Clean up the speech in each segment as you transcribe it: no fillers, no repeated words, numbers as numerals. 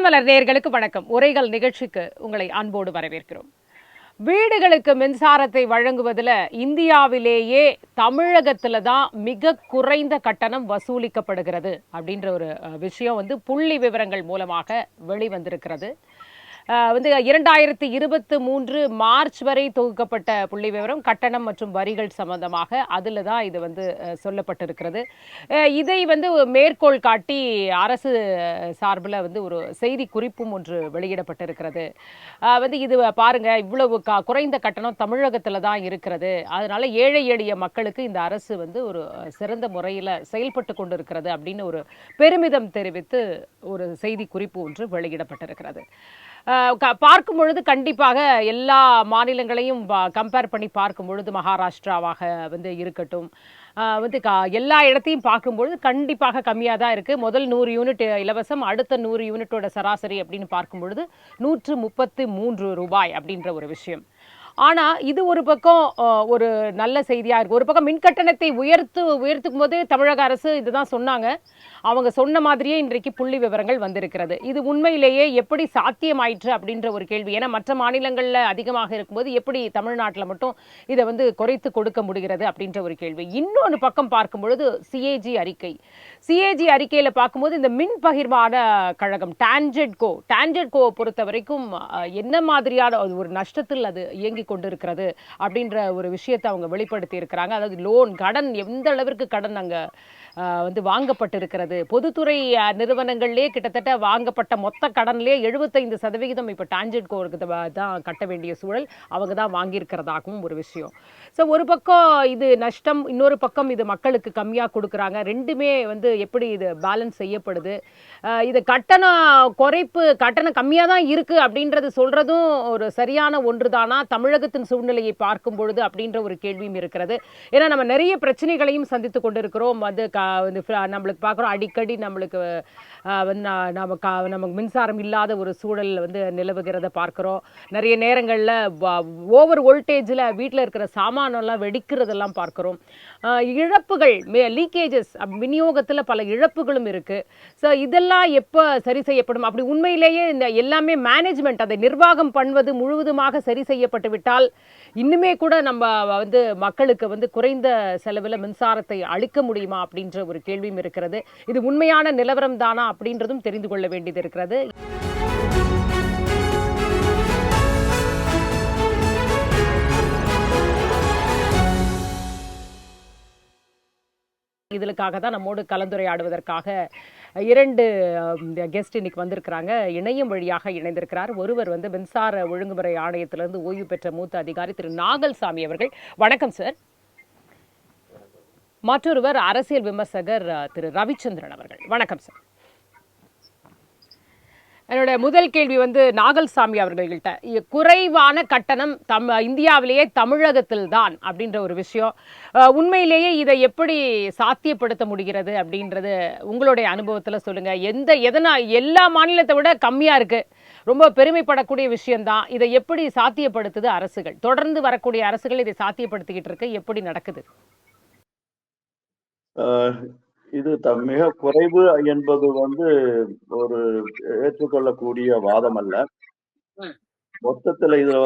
தினமலர் நேயர்களுக்கு வணக்கம். உரைகள் நிகழ்ச்சிக்கு உங்களை அன்போடு வரவேற்கிறோம். வீடுகளுக்கு மின்சாரத்தை வழங்குவதில் இந்தியாவிலேயே தமிழகத்துல தான் மிக குறைந்த கட்டணம் வசூலிக்கப்படுகிறது அப்படின்ற ஒரு விஷயம் புள்ளி விவரங்கள் மூலமாக வெளிவந்திருக்கிறது. 2023 மார்ச் வரை தொகுக்கப்பட்ட புள்ளி விவரம் கட்டணம் மற்றும் வரிகள் சம்பந்தமாக அதில் தான் இது சொல்லப்பட்டிருக்கிறது. இதை மேற்கோள் காட்டி அரசு சார்பில் ஒரு செய்தி குறிப்பும் ஒன்று வெளியிடப்பட்டிருக்கிறது. இது பாருங்க, இவ்வளவு குறைந்த கட்டணம் தமிழகத்தில் தான் இருக்கிறது, அதனால ஏழை எளிய மக்களுக்கு இந்த அரசு ஒரு சிறந்த முறையில் செயல்பட்டு கொண்டிருக்கிறது அப்படின்னு ஒரு பெருமிதம் தெரிவித்து ஒரு செய்தி குறிப்பு ஒன்று வெளியிடப்பட்டிருக்கிறது. பார்க்கும் பொழுது கண்டிப்பாக எல்லா மாநிலங்களையும் கம்பேர் பண்ணி பார்க்கும் பொழுது மகாராஷ்டிராவாக இருக்கட்டும், எல்லா இடத்தையும் பார்க்கும்பொழுது கண்டிப்பாக கம்மியாக தான் இருக்குது. முதல் 100 யூனிட் இலவசம், அடுத்த 100 யூனிட்டோட சராசரி அப்படின்னு பார்க்கும் பொழுது ₹133 அப்படின்ற ஒரு விஷயம். ஆனால் இது ஒரு பக்கம் ஒரு நல்ல செய்தியாக இருக்குது. ஒரு பக்கம் மின்கட்டணத்தை உயர்த்தும் போதே தமிழக அரசு இதுதான் சொன்னாங்க. அவங்க சொன்ன மாதிரியே இன்றைக்கு புள்ளி விவரங்கள் வந்திருக்கிறது. இது உண்மையிலேயே எப்படி சாத்தியமாயிற்று அப்படின்ற ஒரு கேள்வி. ஏன்னா மற்ற மாநிலங்களில் அதிகமாக இருக்கும்போது எப்படி தமிழ்நாட்டில் மட்டும் இதை குறைத்து கொடுக்க முடிகிறது அப்படின்ற ஒரு கேள்வி. இன்னொன்று பக்கம் பார்க்கும் பொழுது சிஏஜி அறிக்கையில் பார்க்கும்போது இந்த மின் பகிர்மான கழகம் டான்ஜெட்கோ பொறுத்த வரைக்கும் என்ன மாதிரியான ஒரு நஷ்டத்தில் அது இயங்கி கொண்டிருக்கிறது அப்படின்ற ஒரு விஷயத்தை அவங்க வெளிப்படுத்தி இருக்கிறாங்க. அதாவது கடன் எந்த அளவிற்கு கடன் அங்க வாங்கப்பட்டிருக்கிறது. பொதுத்துறை நிறுவனங்கள்லேயே கிட்டத்தட்ட வாங்கப்பட்ட மொத்த கடன்லேயே 75% இப்போ டான்ஜெட்கோருக்கு தான் கட்ட வேண்டிய சூழல், அவங்க தான் வாங்கியிருக்கிறதாகவும் ஒரு விஷயம். ஸோ ஒரு பக்கம் இது நஷ்டம், இன்னொரு பக்கம் இது மக்களுக்கு கம்மியாக கொடுக்குறாங்க. ரெண்டுமே எப்படி இது பேலன்ஸ் செய்யப்படுது? இது கட்டணம் கம்மியாக தான் இருக்குது அப்படின்றது சொல்கிறதும் ஒரு சரியான ஒன்று தானா தமிழகத்தின் சூழ்நிலையை பார்க்கும் பொழுது அப்படின்ற ஒரு கேள்வியும் இருக்கிறது. ஏன்னா நம்ம நிறைய பிரச்சனைகளையும் சந்தித்து கொண்டிருக்கிறோம். நம்மளுக்கு பார்க்குறோம், அடிக்கடி நம்மளுக்கு நமக்கு மின்சாரம் இல்லாத ஒரு சூழல் நிலவுகிறத பார்க்குறோம். நிறைய நேரங்களில் ஓவர் வோல்டேஜில் வீட்டில் இருக்கிற சாமானெல்லாம் வெடிக்கிறதெல்லாம் பார்க்குறோம். இழப்புகள், லீக்கேஜஸ், விநியோகத்தில் பல இழப்புகளும் இருக்குது. ஸோ இதெல்லாம் எப்போ சரி செய்யப்படும்? அப்படி உண்மையிலேயே இந்த எல்லாமே மேனேஜ்மெண்ட், அதை நிர்வாகம் பண்ணுவது முழுவதுமாக சரி செய்யப்பட்டு விட்டால் இன்னுமே கூட நம்ம மக்களுக்கு குறைந்த செலவில் மின்சாரத்தை அளிக்க முடியுமா அப்படின்ற ஒரு கேள்வியும் இருக்கிறது. இது உண்மையான நிலவரம் தானா அப்படின்றதும் தெரிந்து கொள்ள வேண்டியது இருக்கிறது. இதற்காக தான் நம்மோடு கலந்துரையாடுவதற்காக 2 கெஸ்ட் இன்னைக்கு வந்திருக்கிறாங்க. இணையம் வழியாக இணைந்திருக்கிறார். ஒருவர் மின்சார ஒழுங்குமுறை ஆணையத்திலிருந்து ஓய்வு பெற்ற மூத்த அதிகாரி திரு நாகல்சாமி அவர்கள். வணக்கம் சார். மற்றொருவர் அரசியல் விமர்சகர் திரு ரவிச்சந்திரன் அவர்கள். வணக்கம் சார். என்னோட முதல் கேள்வி நாகல்சாமி அவர்கள்கிட்ட, குறைவான கட்டணம் இந்தியாவிலேயே தமிழகத்தில் தான் அப்படின்ற ஒரு விஷயம், உண்மையிலேயே இதை எப்படி சாத்தியப்படுத்த முடிகிறது அப்படின்றது உங்களுடைய அனுபவத்தில் சொல்லுங்க. எல்லா மாநிலத்தை விட கம்மியா இருக்கு, ரொம்ப பெருமைப்படக்கூடிய விஷயம்தான். இதை எப்படி சாத்தியப்படுத்துது அரசுகள்? தொடர்ந்து வரக்கூடிய அரசுகள் இதை சாத்தியப்படுத்திக்கிட்டு இருக்கு, எப்படி நடக்குது? இது மிக குறைவு என்பது ஒரு ஏற்றுக்கொள்ளக்கூடிய வாதம் அல்ல. மொத்தத்துல இதுல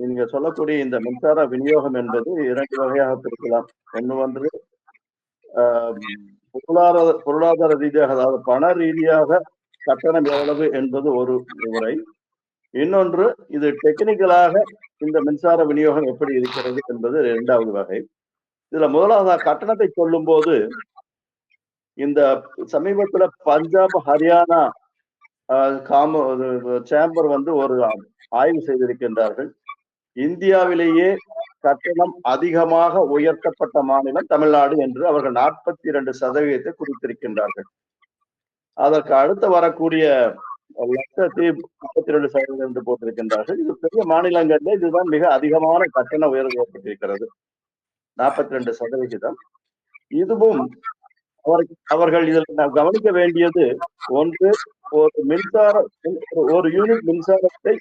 நீங்க சொல்லக்கூடிய இந்த மின்சார விநியோகம் என்பது 2 வகையாக பிரிக்கலாம். ஒண்ணு பொருளாதார ரீதியாக, அதாவது பண ரீதியாக கட்டணம் எவ்வளவு என்பது ஒரு முறை. இன்னொன்று, இது டெக்னிக்கலாக இந்த மின்சார விநியோகம் எப்படி இருக்கிறது என்பது 2வது வகை. இதுல முதலாவது கட்டணத்தை சொல்லும் போது, இந்த சமீபத்துல பஞ்சாப், ஹரியானா சேம்பர் ஒரு ஆய்வு செய்திருக்கின்றார்கள். இந்தியாவிலேயே கட்டணம் அதிகமாக உயர்த்தப்பட்ட மாநிலம் தமிழ்நாடு என்று அவர்கள் 42% குறித்திருக்கின்றார்கள். அதற்கு அடுத்து வரக்கூடிய லட்சத்தீப் 32% என்று போட்டிருக்கின்றார்கள். இது பெரிய மாநிலங்கள்ல இதுதான் மிக அதிகமான கட்டண உயர்வு ஏற்பட்டிருக்கிறது, 42%. இதுவும் அவர்கள் இதில் கவனிக்க வேண்டியது ஒன்று, ஒரு யூனிட் மின்சாரத்தை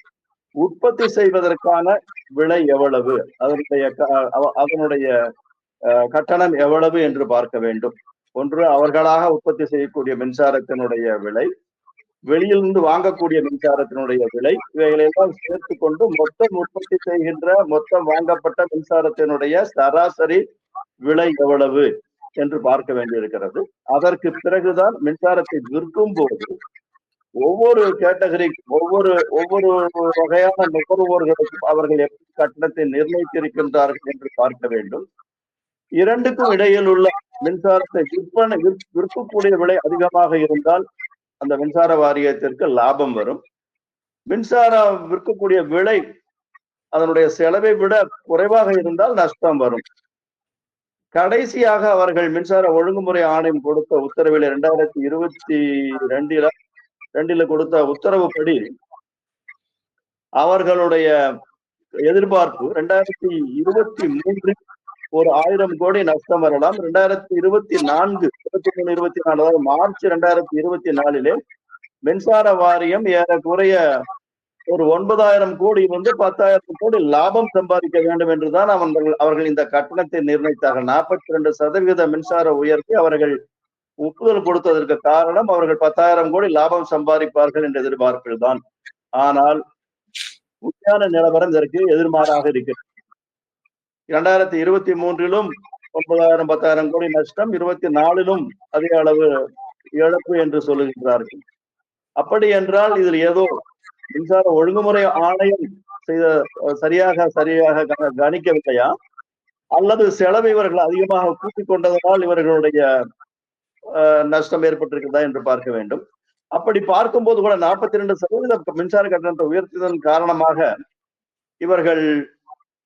உற்பத்தி செய்வதற்கான விலை எவ்வளவு, அதனுடைய கட்டணம் எவ்வளவு என்று பார்க்க வேண்டும். ஒன்று, அவர்களாக உற்பத்தி செய்யக்கூடிய மின்சாரத்தினுடைய விலை. வெளியிலிருந்து வாங்கக்கூடிய மின்சாரத்தினுடைய விலை, இவைகளெல்லாம் சேர்த்து கொண்டு மொத்தம் உற்பத்தி செய்கின்ற மொத்தம் வாங்கப்பட்ட மின்சாரத்தினுடைய சராசரி விலை எவ்வளவு என்று பார்க்க வேண்டியிருக்கிறது. அதற்கு பிறகுதான் மின்சாரத்தை விற்கும் போது ஒவ்வொரு கேட்டகரி ஒவ்வொரு ஒவ்வொரு வகையான நுகர்வோர்களுக்கும் அவர்கள் எப்படி கட்டணத்தை நிர்ணயித்திருக்கின்றார்கள் என்று பார்க்க வேண்டும். இரண்டுக்கும் இடையில் உள்ள மின்சாரத்தை விற்கக்கூடிய விலை அதிகமாக இருந்தால் அந்த மின்சார வாரியத்திற்கு லாபம் வரும். மின்சாரம் விற்கக்கூடிய விலை அதனுடைய செலவை விட குறைவாக இருந்தால் நஷ்டம் வரும். கடைசியாக அவர்கள் மின்சார ஒழுங்குமுறை ஆணையம் கொடுத்த உத்தரவில் 2022 கொடுத்த உத்தரவுப்படி அவர்களுடைய எதிர்பார்ப்பு 2023 ஒரு 1000 கோடி நஷ்டம் வரலாம். 2024 அதாவது மார்ச் 2024 மின்சார வாரியம் ஏறக்குறைய ஒரு 9000 கோடி 10,000 கோடி லாபம் சம்பாதிக்க வேண்டும் என்றுதான் அவர்கள் இந்த கட்டணத்தை நிர்ணயித்தார்கள். 42% மின்சார உயர்த்தி அவர்கள் ஒப்புதல் கொடுத்ததற்கு காரணம் அவர்கள் 10,000 கோடி லாபம் சம்பாதிப்பார்கள் என்ற எதிர்பார்ப்பில் தான். ஆனால் உண்மையான நிலவரம் இதற்கு எதிர்மாறாக இருக்கிறது. 2023 9,000 10,000 கோடி நஷ்டம், 24 அதே அளவு இழப்பு என்று சொல்லுகின்றார்கள். அப்படி என்றால் இதில் ஏதோ மின்சார ஒழுங்குமுறை ஆணையம் செய்த சரியாக கணிக்கவில்லையா, அல்லது செலவை இவர்கள் அதிகமாக கூட்டிக் கொண்டதனால் இவர்களுடைய நஷ்டம் ஏற்பட்டிருக்கிறதா என்று பார்க்க வேண்டும். அப்படி பார்க்கும்போது கூட 42% மின்சார கட்டணத்தை உயர்த்தியதன் காரணமாக இவர்கள்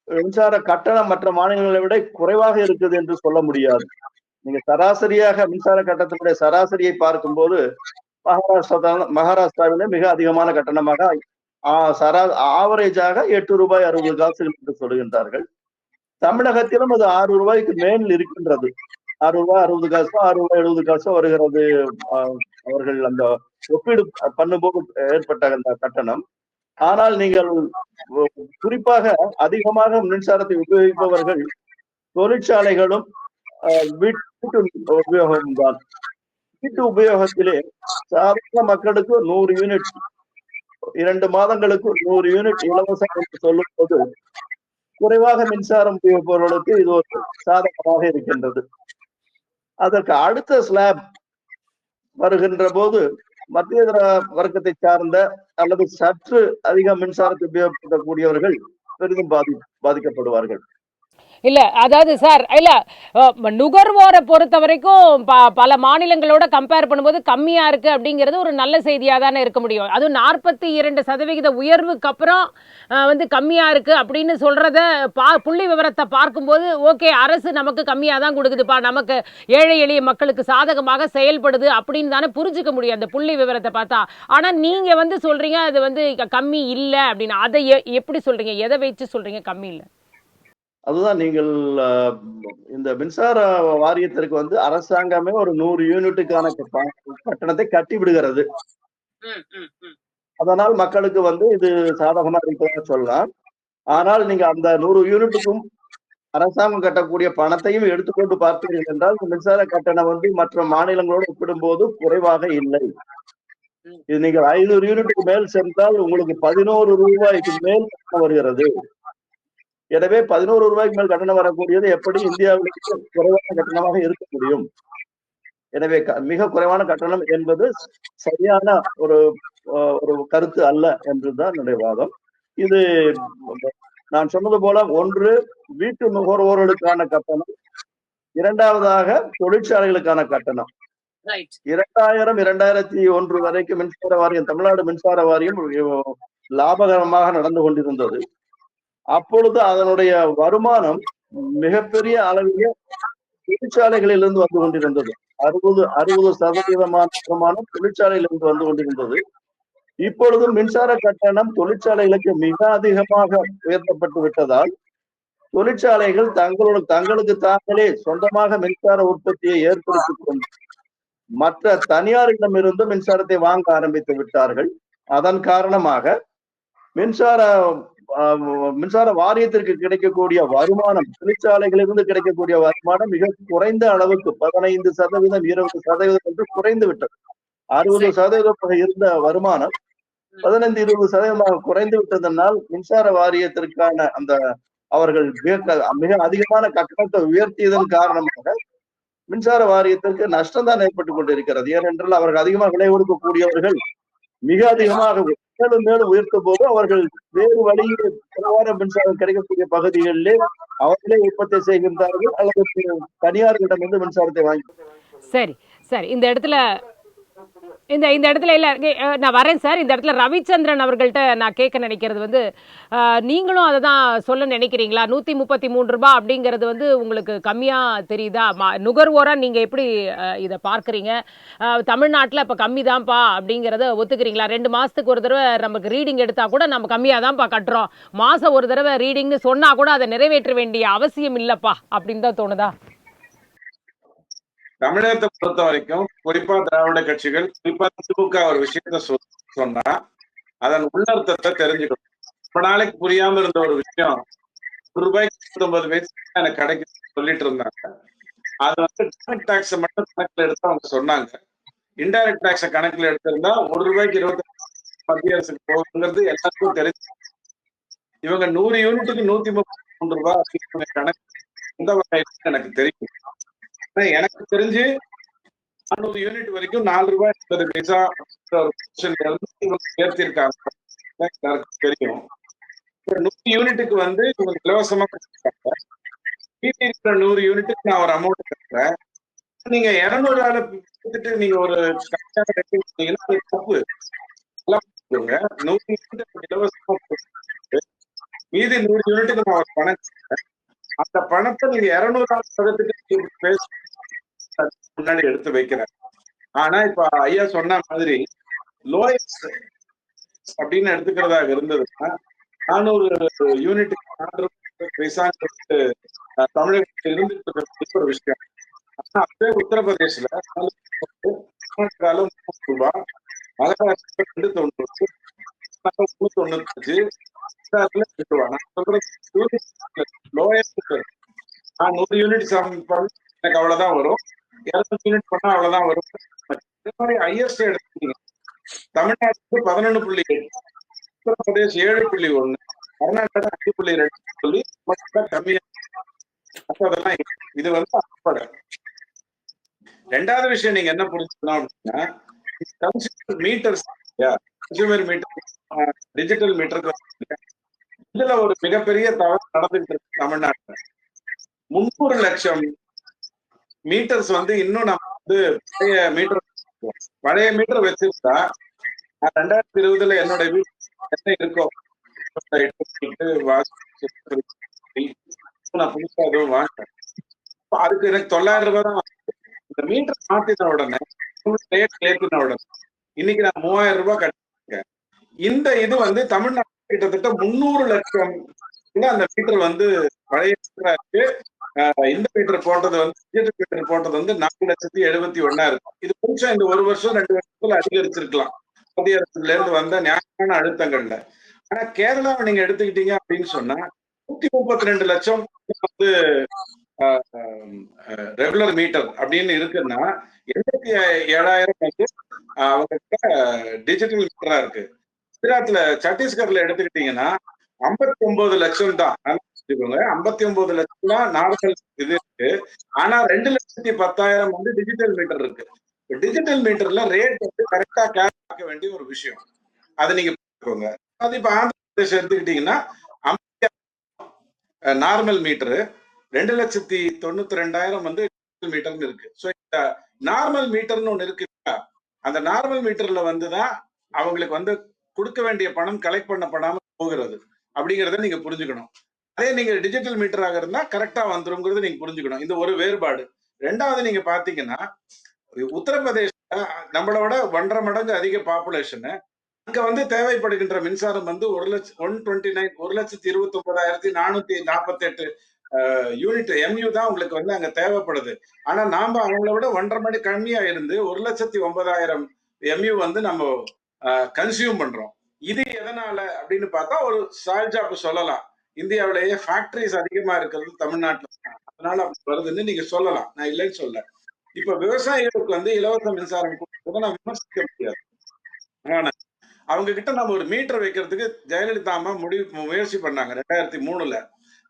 மின்சார கட்டணம் மற்ற மாநிலங்களை விட குறைவாக இருக்குது என்று சொல்ல முடியாது. நீங்க சராசரியாக மின்சார கட்டணத்தினுடைய சராசரியை பார்க்கும்போது மகாராஷ்டிராவிலே மிக அதிகமான கட்டணமாக ஆவரேஜாக 8 ரூபாய் 60 காசு என்று சொல்லுகின்றார்கள். தமிழகத்திலும் அது 6 ரூபாய்க்கு மேல் இருக்கின்றது. 6 ரூபாய் 60 காசோ 6 ரூபாய் 70 காசோ வருகிறது. அவர்கள் அந்த ஒப்பீடு பண்ணும்போது ஏற்பட்ட அந்த கட்டணம். ஆனால் நீங்கள் குறிப்பாக அதிகமாக மின்சாரத்தை உபயோகிப்பவர்கள் தொழிற்சாலைகளும் வீட்டு உபயோகம் தான். வீட்டு உபயோகத்திலே சாதாரண மக்களுக்கு 100 யூனிட் 2 மாதங்களுக்கு 100 யூனிட் இலவசம் என்று சொல்லும் போது குறைவாக மின்சாரம் உபயோகிப்பவர்களுக்கு இது ஒரு சாதகமாக இருக்கின்றது. அதற்கு அடுத்த ஸ்லாப் வருகின்ற போது மத்திய வர்க்கத்தை சார்ந்த அல்லது சற்று அதிக மின்சாரத்தை உபயோகப்படுத்தக்கூடியவர்கள் பெரிதும் பாதிக்கப்படுவார்கள். இல்ல அதாவது சார், இல்ல நுகர்வோரை பொறுத்த வரைக்கும் பல மாநிலங்களோட கம்பேர் பண்ணும்போது கம்மியா இருக்கு அப்படிங்கிறது ஒரு நல்ல செய்தியா தானே இருக்க முடியும். அதுவும் 42% உயர்வுக்கு அப்புறம் கம்மியா இருக்கு அப்படின்னு சொல்றத புள்ளி விவரத்தை பார்க்கும்போது ஓகே, அரசு நமக்கு கம்மியா தான் கொடுக்குதுப்பா, நமக்கு ஏழை எளிய மக்களுக்கு சாதகமாக செயல்படுது அப்படின்னு தானே புரிஞ்சுக்க முடியும் அந்த புள்ளி விவரத்தை பார்த்தா. ஆனா நீங்க சொல்றீங்க அது கம்மி இல்லை அப்படின்னு. அதை எப்படி சொல்றீங்க? எதை வச்சு சொல்றீங்க கம்மி இல்லை? அதுதான் நீங்கள் இந்த மின்சார வாரியத்திற்கு அரசாங்கமே ஒரு 100 யூனிட்டுக்கான கட்டணத்தை கட்டி விடுகிறது. அதனால் மக்களுக்கு இது சாதகமா இருப்பதாக சொல்லலாம். ஆனால் நீங்க அந்த 100 யூனிட்டுக்கும் அரசாங்கம் கட்டக்கூடிய பணத்தையும் எடுத்துக்கொண்டு பார்த்தீர்கள் என்றால் மின்சார கட்டணம் மற்ற மாநிலங்களோடு ஒப்பிடும்போது குறைவாக இல்லை. இது நீங்கள் 500 யூனிட்டுக்கு மேல் சென்றால் உங்களுக்கு 11 ரூபாய்க்கு மேல் வருகிறது. எனவே 11 ரூபாய்க்கு மேல் கட்டணம் வரக்கூடியது எப்படி இந்தியாவிற்கு குறைவான கட்டணமாக இருக்க முடியும்? எனவே மிக குறைவான கட்டணம் என்பது சரியான ஒரு கருத்து அல்ல என்றுதான் என்னுடைய வாதம். இது நான் சொன்னது போல, ஒன்று வீட்டு நுகர்வோர்களுக்கான கட்டணம், இரண்டாவதாக தொழிற்சாலைகளுக்கான கட்டணம். 2000-2001 வரைக்கும் மின்சார வாரியம், தமிழ்நாடு மின்சார வாரியம் லாபகரமாக நடந்து கொண்டிருந்தது. அப்பொழுது அதனுடைய வருமானம் மிகப்பெரிய அளவிலே தொழிற்சாலைகளிலிருந்து வந்து கொண்டிருந்தது. 60% வருமானம் தொழிற்சாலையிலிருந்து வந்து கொண்டிருந்தது. இப்பொழுதும் மின்சார கட்டணம் தொழிற்சாலைகளுக்கு மிக அதிகமாக உயர்த்தப்பட்டு விட்டதால் தொழிற்சாலைகள் தங்களுக்கு தாங்களே சொந்தமாக மின்சார உற்பத்தியை ஏற்படுத்திக் கொண்டு மற்ற தனியாரிடமிருந்து மின்சாரத்தை வாங்க ஆரம்பித்து விட்டார்கள். அதன் காரணமாக மின்சார வாரியத்திற்கு கிடைக்கக்கூடிய வருமானம், தொழிற்சாலைகளிலிருந்து கிடைக்கக்கூடிய வருமானம் மிக குறைந்த அளவுக்கு 15%, 20% என்று குறைந்து விட்டது. 60% இருந்த வருமானம் 15-20% குறைந்து விட்டதனால் மின்சார வாரியத்திற்கான அந்த அவர்கள் மிக அதிகமான கட்டணத்தை உயர்த்தியதன் காரணமாக மின்சார வாரியத்திற்கு நஷ்டம் தான் ஏற்பட்டுக் கொண்டிருக்கிறது. ஏனென்றால் அவர்கள் அதிகமாக விலை கொடுக்கக்கூடியவர்கள் மிக அதிகமாக மேலும் மேலும் உயர்த்தும் போது அவர்கள் வேறு வழியில் குறைவான மின்சாரம் கிடைக்கக்கூடிய பகுதிகளிலே அவர்களே உற்பத்தி செய்கின்றார்கள் அல்லது தனியார்களிடமிருந்து மின்சாரத்தை வாங்கி. சரி சரி, இந்த இடத்துல இல்ல நான் வரேன் சார். இந்த இடத்துல ரவிச்சந்திரன் அவர்கள்ட்ட நான் கேட்க நினைக்கிறது வந்து, நீங்களும் அதை தான் சொல்ல நினைக்கிறீங்களா? 133 ரூபாய் அப்படிங்கிறது வந்து உங்களுக்கு கம்மியா தெரியுதா? நுகர்வோரா நீங்க எப்படி இதை பார்க்குறீங்க? தமிழ்நாட்டில் இப்போ கம்மி தான்ப்பா அப்படிங்கிறத ஒத்துக்கிறீங்களா? 2 மாசத்துக்கு ஒரு தடவை நமக்கு ரீடிங் எடுத்தா கூட நம்ம கம்மியாக தான்ப்பா கட்டுறோம், மாசம் ஒரு தடவை ரீடிங்னு சொன்னா கூட அதை நிறைவேற்ற வேண்டிய அவசியம் இல்லப்பா அப்படின்னு தான் தோணுதா? தமிழகத்தை பொறுத்த வரைக்கும் குறிப்பா திராவிட கட்சிகள், குறிப்பா திமுக ஒரு விஷயத்த சொன்னா அதன் உள்ளர்த்தத்தை தெரிஞ்சுக்கணும். ரொம்ப நாளைக்கு புரியாம இருந்த ஒரு விஷயம், ₹1.99 எனக்கு கிடைக்கு சொல்லிட்டு இருந்தாங்க. அது வந்து டைரக்ட் டாக்ஸ் மட்டும் கணக்குல எடுத்து அவங்க சொன்னாங்க. இன்டைரக்ட் டாக்ஸ கணக்குல எடுத்திருந்தா ₹1.25 மத்திய அரசுக்கு போகுங்கிறது எல்லாருக்கும் தெரிஞ்சு. இவங்க 100 யூனிட்டுக்கு ₹133 அப்படிங்கிற கணக்கு எந்த வகையில் எனக்கு தெரியும். எனக்கு தெரிஞ்சு 400 யூனிட் வரைக்கும் ₹4.80 உயர்த்திருக்காங்க. எல்லாருக்கும் தெரியும். 100 யூனிட்டுக்கு வந்து இவங்க இலவசமா கொடுத்துருக்காங்க. மீதி இருக்கிற 100 யூனிட்டுக்கு நான் ஒரு அமௌண்ட் கட்டுறேன். நீங்க 200 கொடுத்துட்டு நீங்க ஒரு தப்பு. 100 யூனிட் இலவசமா மீதி 100 யூனிட்டுக்கு நான் ஒரு பணம், அந்த பணத்தை நீங்க 200 பேச முன்னாடி எடுத்து வைக்கிறேன். ஆனா இப்ப ஐயா சொன்ன மாதிரி லோயஸ்ட் அப்படின்னு எடுத்துக்கிறதாக இருந்ததுன்னா 400 யூனிட்டுக்கு 4 தமிழகத்தில் இருந்துட்டு இருக்கிற ஒரு விஷயம். ஆனா அதே உத்தரப்பிரதேசல ₹300, மகாராஷ்டிரா ₹290, 395 லோயஸ்ட். 100 யூனிட் எனக்கு அவ்வளவுதான் வரும், 200 யூனிட் பண்ணா அவ்வளவுதான் வரும். இதே மாதிரி ஹையஸ்ட் எடுத்துக்கீங்க, தமிழ்நாட்டுக்கு 11.8, உத்தரப்பிரதேஷ் 7.1, கர்நாடகா 5.2 மட்டும் கம்மியா. அதெல்லாம் இது வந்து அடிப்படை. ரெண்டாவது விஷயம் நீங்க என்ன புரிஞ்சுக்கணும் அப்படின்னா, consumer meters, consumer meter, digital மீட்டருக்கு இதுல ஒரு மிகப்பெரிய தவறு நடந்துட்டு இருக்கு தமிழ்நாட்டுல. 300 லட்சம் மீட்டர்ஸ் வந்து இன்னும் நம்ம வந்து பழைய மீட்டர் வச்சிருந்தா 2020 என்னோட வீட்டு என்ன இருக்கும் நான் புதுசா எதுவும் வாங்கினேன். அதுக்கு எனக்கு ₹900 தான். இந்த மீட்டர் மாத்தின உடனே ரேட் ஏற்றின உடனே இன்னைக்கு நான் ₹3000 கட்டிருக்கேன். இந்த இது வந்து தமிழ்நாடு கிட்டத்தட்ட 300 லட்சம் அந்த மீட்டர் வந்து பழைய மீட்டரா இருக்கு. இந்த மீட்டர் போட்டது வந்து டிஜிட்டல் மீட்டர் போட்டது வந்து 4,71,000 இருக்கும். இது கொஞ்சம் இந்த 1 வருஷம் 2 வருஷத்துல அதிகரிச்சிருக்கலாம் மத்திய அரசுல இருந்து வந்த நியாயமான அழுத்தங்கள்ல. ஆனா கேரளாவை நீங்க எடுத்துக்கிட்டீங்க அப்படின்னு சொன்னா 132 லட்சம் வந்து ரெகுலர் மீட்டர் அப்படின்னு இருக்குன்னா 87,000 வந்து அவங்க டிஜிட்டல் மீட்டரா இருக்கு. குஜராத்ல சத்தீஸ்கர்ல எடுத்துக்கிட்டீங்கன்னா 59 லட்சம் தான். 59 லட்சம் தான் நார்மல் இது இருக்கு. ஆனா 2,10,000 வந்து டிஜிட்டல் மீட்டர் இருக்கு. டிஜிட்டல் மீட்டர்ல ரேட் வந்து கரெக்டா கேட்க வேண்டிய ஒரு விஷயம். அதை நீங்க பார்த்துக்கோங்க. அது இப்ப ஆந்திர பிரதேசம் எடுத்துக்கிட்டீங்கன்னா நார்மல் மீட்டரு 2,92,000 வந்து மீட்டர்னு இருக்கு. ஸோ இந்த நார்மல் மீட்டர்னு ஒண்ணு இருக்கு. அந்த நார்மல் மீட்டர்ல வந்துதான் அவங்களுக்கு வந்து கொடுக்க வேண்டிய பணம் கலெக்ட் பண்ணப்படாம போகிறது அப்படிங்கிறத நீங்க புரிஞ்சுக்கணும். அதே நீங்க டிஜிட்டல் மீட்டராக இருந்தா கரெக்டா வந்துருங்கிறத நீங்க புரிஞ்சுக்கணும். இந்த ஒரு வேறுபாடு. ரெண்டாவது நீங்க பாத்தீங்கன்னா உத்தரப்பிரதேச நம்மளோட 1.5 மடங்கு அதிக பாப்புலேஷன். அங்க வந்து தேவைப்படுகின்ற மின்சாரம் வந்து 1,29,448 யூனிட் MU தான் உங்களுக்கு வந்து அங்க தேவைப்படுது. ஆனா நாம அவங்கள விட 1.5 மடங்கு கம்மியா இருந்து 1,09,000 MU வந்து நம்ம கன்சியூம் பண்றோம். இது எதனால அப்படின்னு பார்த்தா ஒரு சால்ஜாப்பு சொல்லலாம். இந்தியாவிலேயே ஃபேக்டரிஸ் அதிகமா இருக்கிறது தமிழ்நாட்டுல, அதனால அப்படி வருதுன்னு நீங்க சொல்லலாம். நான் இல்லைன்னு சொல்ல. இப்ப விவசாயிகளுக்கு வந்து இலவச மின்சாரம் கொடுத்ததை நம்ம விமர்சிக்க முடியாது. ஆனா அவங்க கிட்ட நம்ம ஒரு மீட்டர் வைக்கிறதுக்கு ஜெயலலிதா அம்மா முயற்சி பண்ணாங்க 2003ல.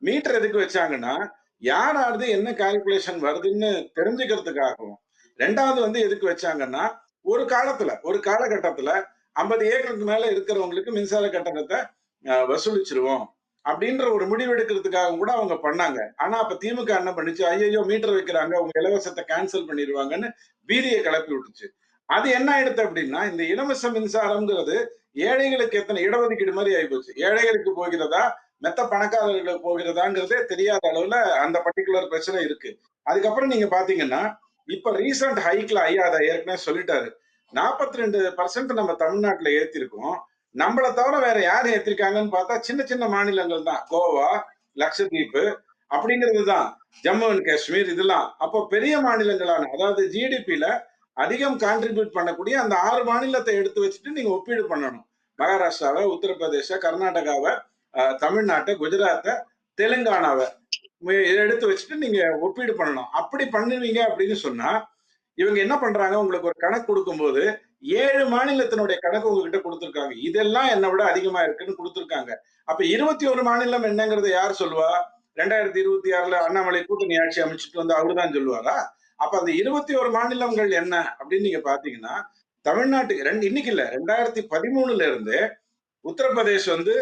மீட்டர் எதுக்கு வச்சாங்கன்னா, யாராவது என்ன கால்குலேஷன் வருதுன்னு தெரிஞ்சுக்கிறதுக்காகவும், 2வது வந்து எதுக்கு வச்சாங்கன்னா, ஒரு காலகட்டத்துல 50 ஏக்கருக்கு மேல இருக்கிறவங்களுக்கு மின்சார கட்டணத்தை வசூலிச்சிருவோம் அப்படின்ற ஒரு முடிவெடுக்கிறதுக்காக கூட அவங்க பண்ணாங்க. ஆனா அப்ப திமுக என்ன பண்ணுச்சு, ஐயோ மீட்டர் வைக்கிறாங்க, உங்க இலவசத்தை கேன்சல் பண்ணிடுவாங்கன்னு பீதியை கிளப்பி விட்டுச்சு. அது என்ன ஆயிடுது அப்படின்னா, இந்த இலவச மின்சாரம்ங்கிறது ஏழைகளுக்கு எத்தனை இடஒதுக்கீடு மாதிரி ஆயிப்போச்சு. ஏழைகளுக்கு போகிறதா, மெத்த பணக்காரர்களுக்கு போகிறதாங்கிறதே தெரியாத அளவுல அந்த பர்டிகுலர் பிரச்சனை இருக்கு. அதுக்கப்புறம் நீங்க பாத்தீங்கன்னா, இப்ப ரீசன்ட் ஹைக்ல ஐயா அதை ஏற்கனவே சொல்லிட்டாரு. 42% நம்ம தமிழ்நாட்டுல ஏத்திருக்கோம். நம்மள தவிர வேற யார் ஏத்திருக்காங்கன்னு பார்த்தா சின்ன சின்ன மாநிலங்கள் தான். கோவா, லட்சத்தீவு அப்படிங்கிறது தான். ஜம்மு அண்ட் காஷ்மீர் இதெல்லாம். அப்போ பெரிய மாநிலங்களான அதாவது ஜிடிபில அதிகம் கான்ட்ரிபியூட் பண்ணக்கூடிய அந்த 6 மாநிலத்தை எடுத்து வச்சுட்டு நீங்க ஒப்பீடு பண்ணணும். மகாராஷ்டிராவை, உத்தரப்பிரதேச, கர்நாடகாவை, தமிழ்நாட்டை, குஜராத்தை, தெலுங்கானாவை எடுத்து வச்சுட்டு நீங்க ஒப்பீடு பண்ணணும். அப்படி பண்ணுவீங்க அப்படின்னு சொன்னா இவங்க என்ன பண்றாங்க, உங்களுக்கு ஒரு கணக்கு கொடுக்கும்போது 7 மாநிலத்தினுடைய கணக்கு உங்ககிட்ட கொடுத்திருக்காங்க. இதெல்லாம் என்னை விட அதிகமா இருக்குன்னு கொடுத்திருக்காங்க. அப்ப 21 மாநிலம் என்னங்கறத யார் சொல்லுவா? 2026ல அண்ணாமலை கூட்டணி ஆட்சி அமைச்சிட்டு வந்து அவருதான் சொல்லுவாரா? அப்ப அந்த 21 மாநிலங்கள் என்ன அப்படின்னு நீங்க பாத்தீங்கன்னா, தமிழ்நாட்டுக்கு இன்னைக்கு இல்ல 2013ல இருந்து உத்தரப்பிரதேஷ் வந்து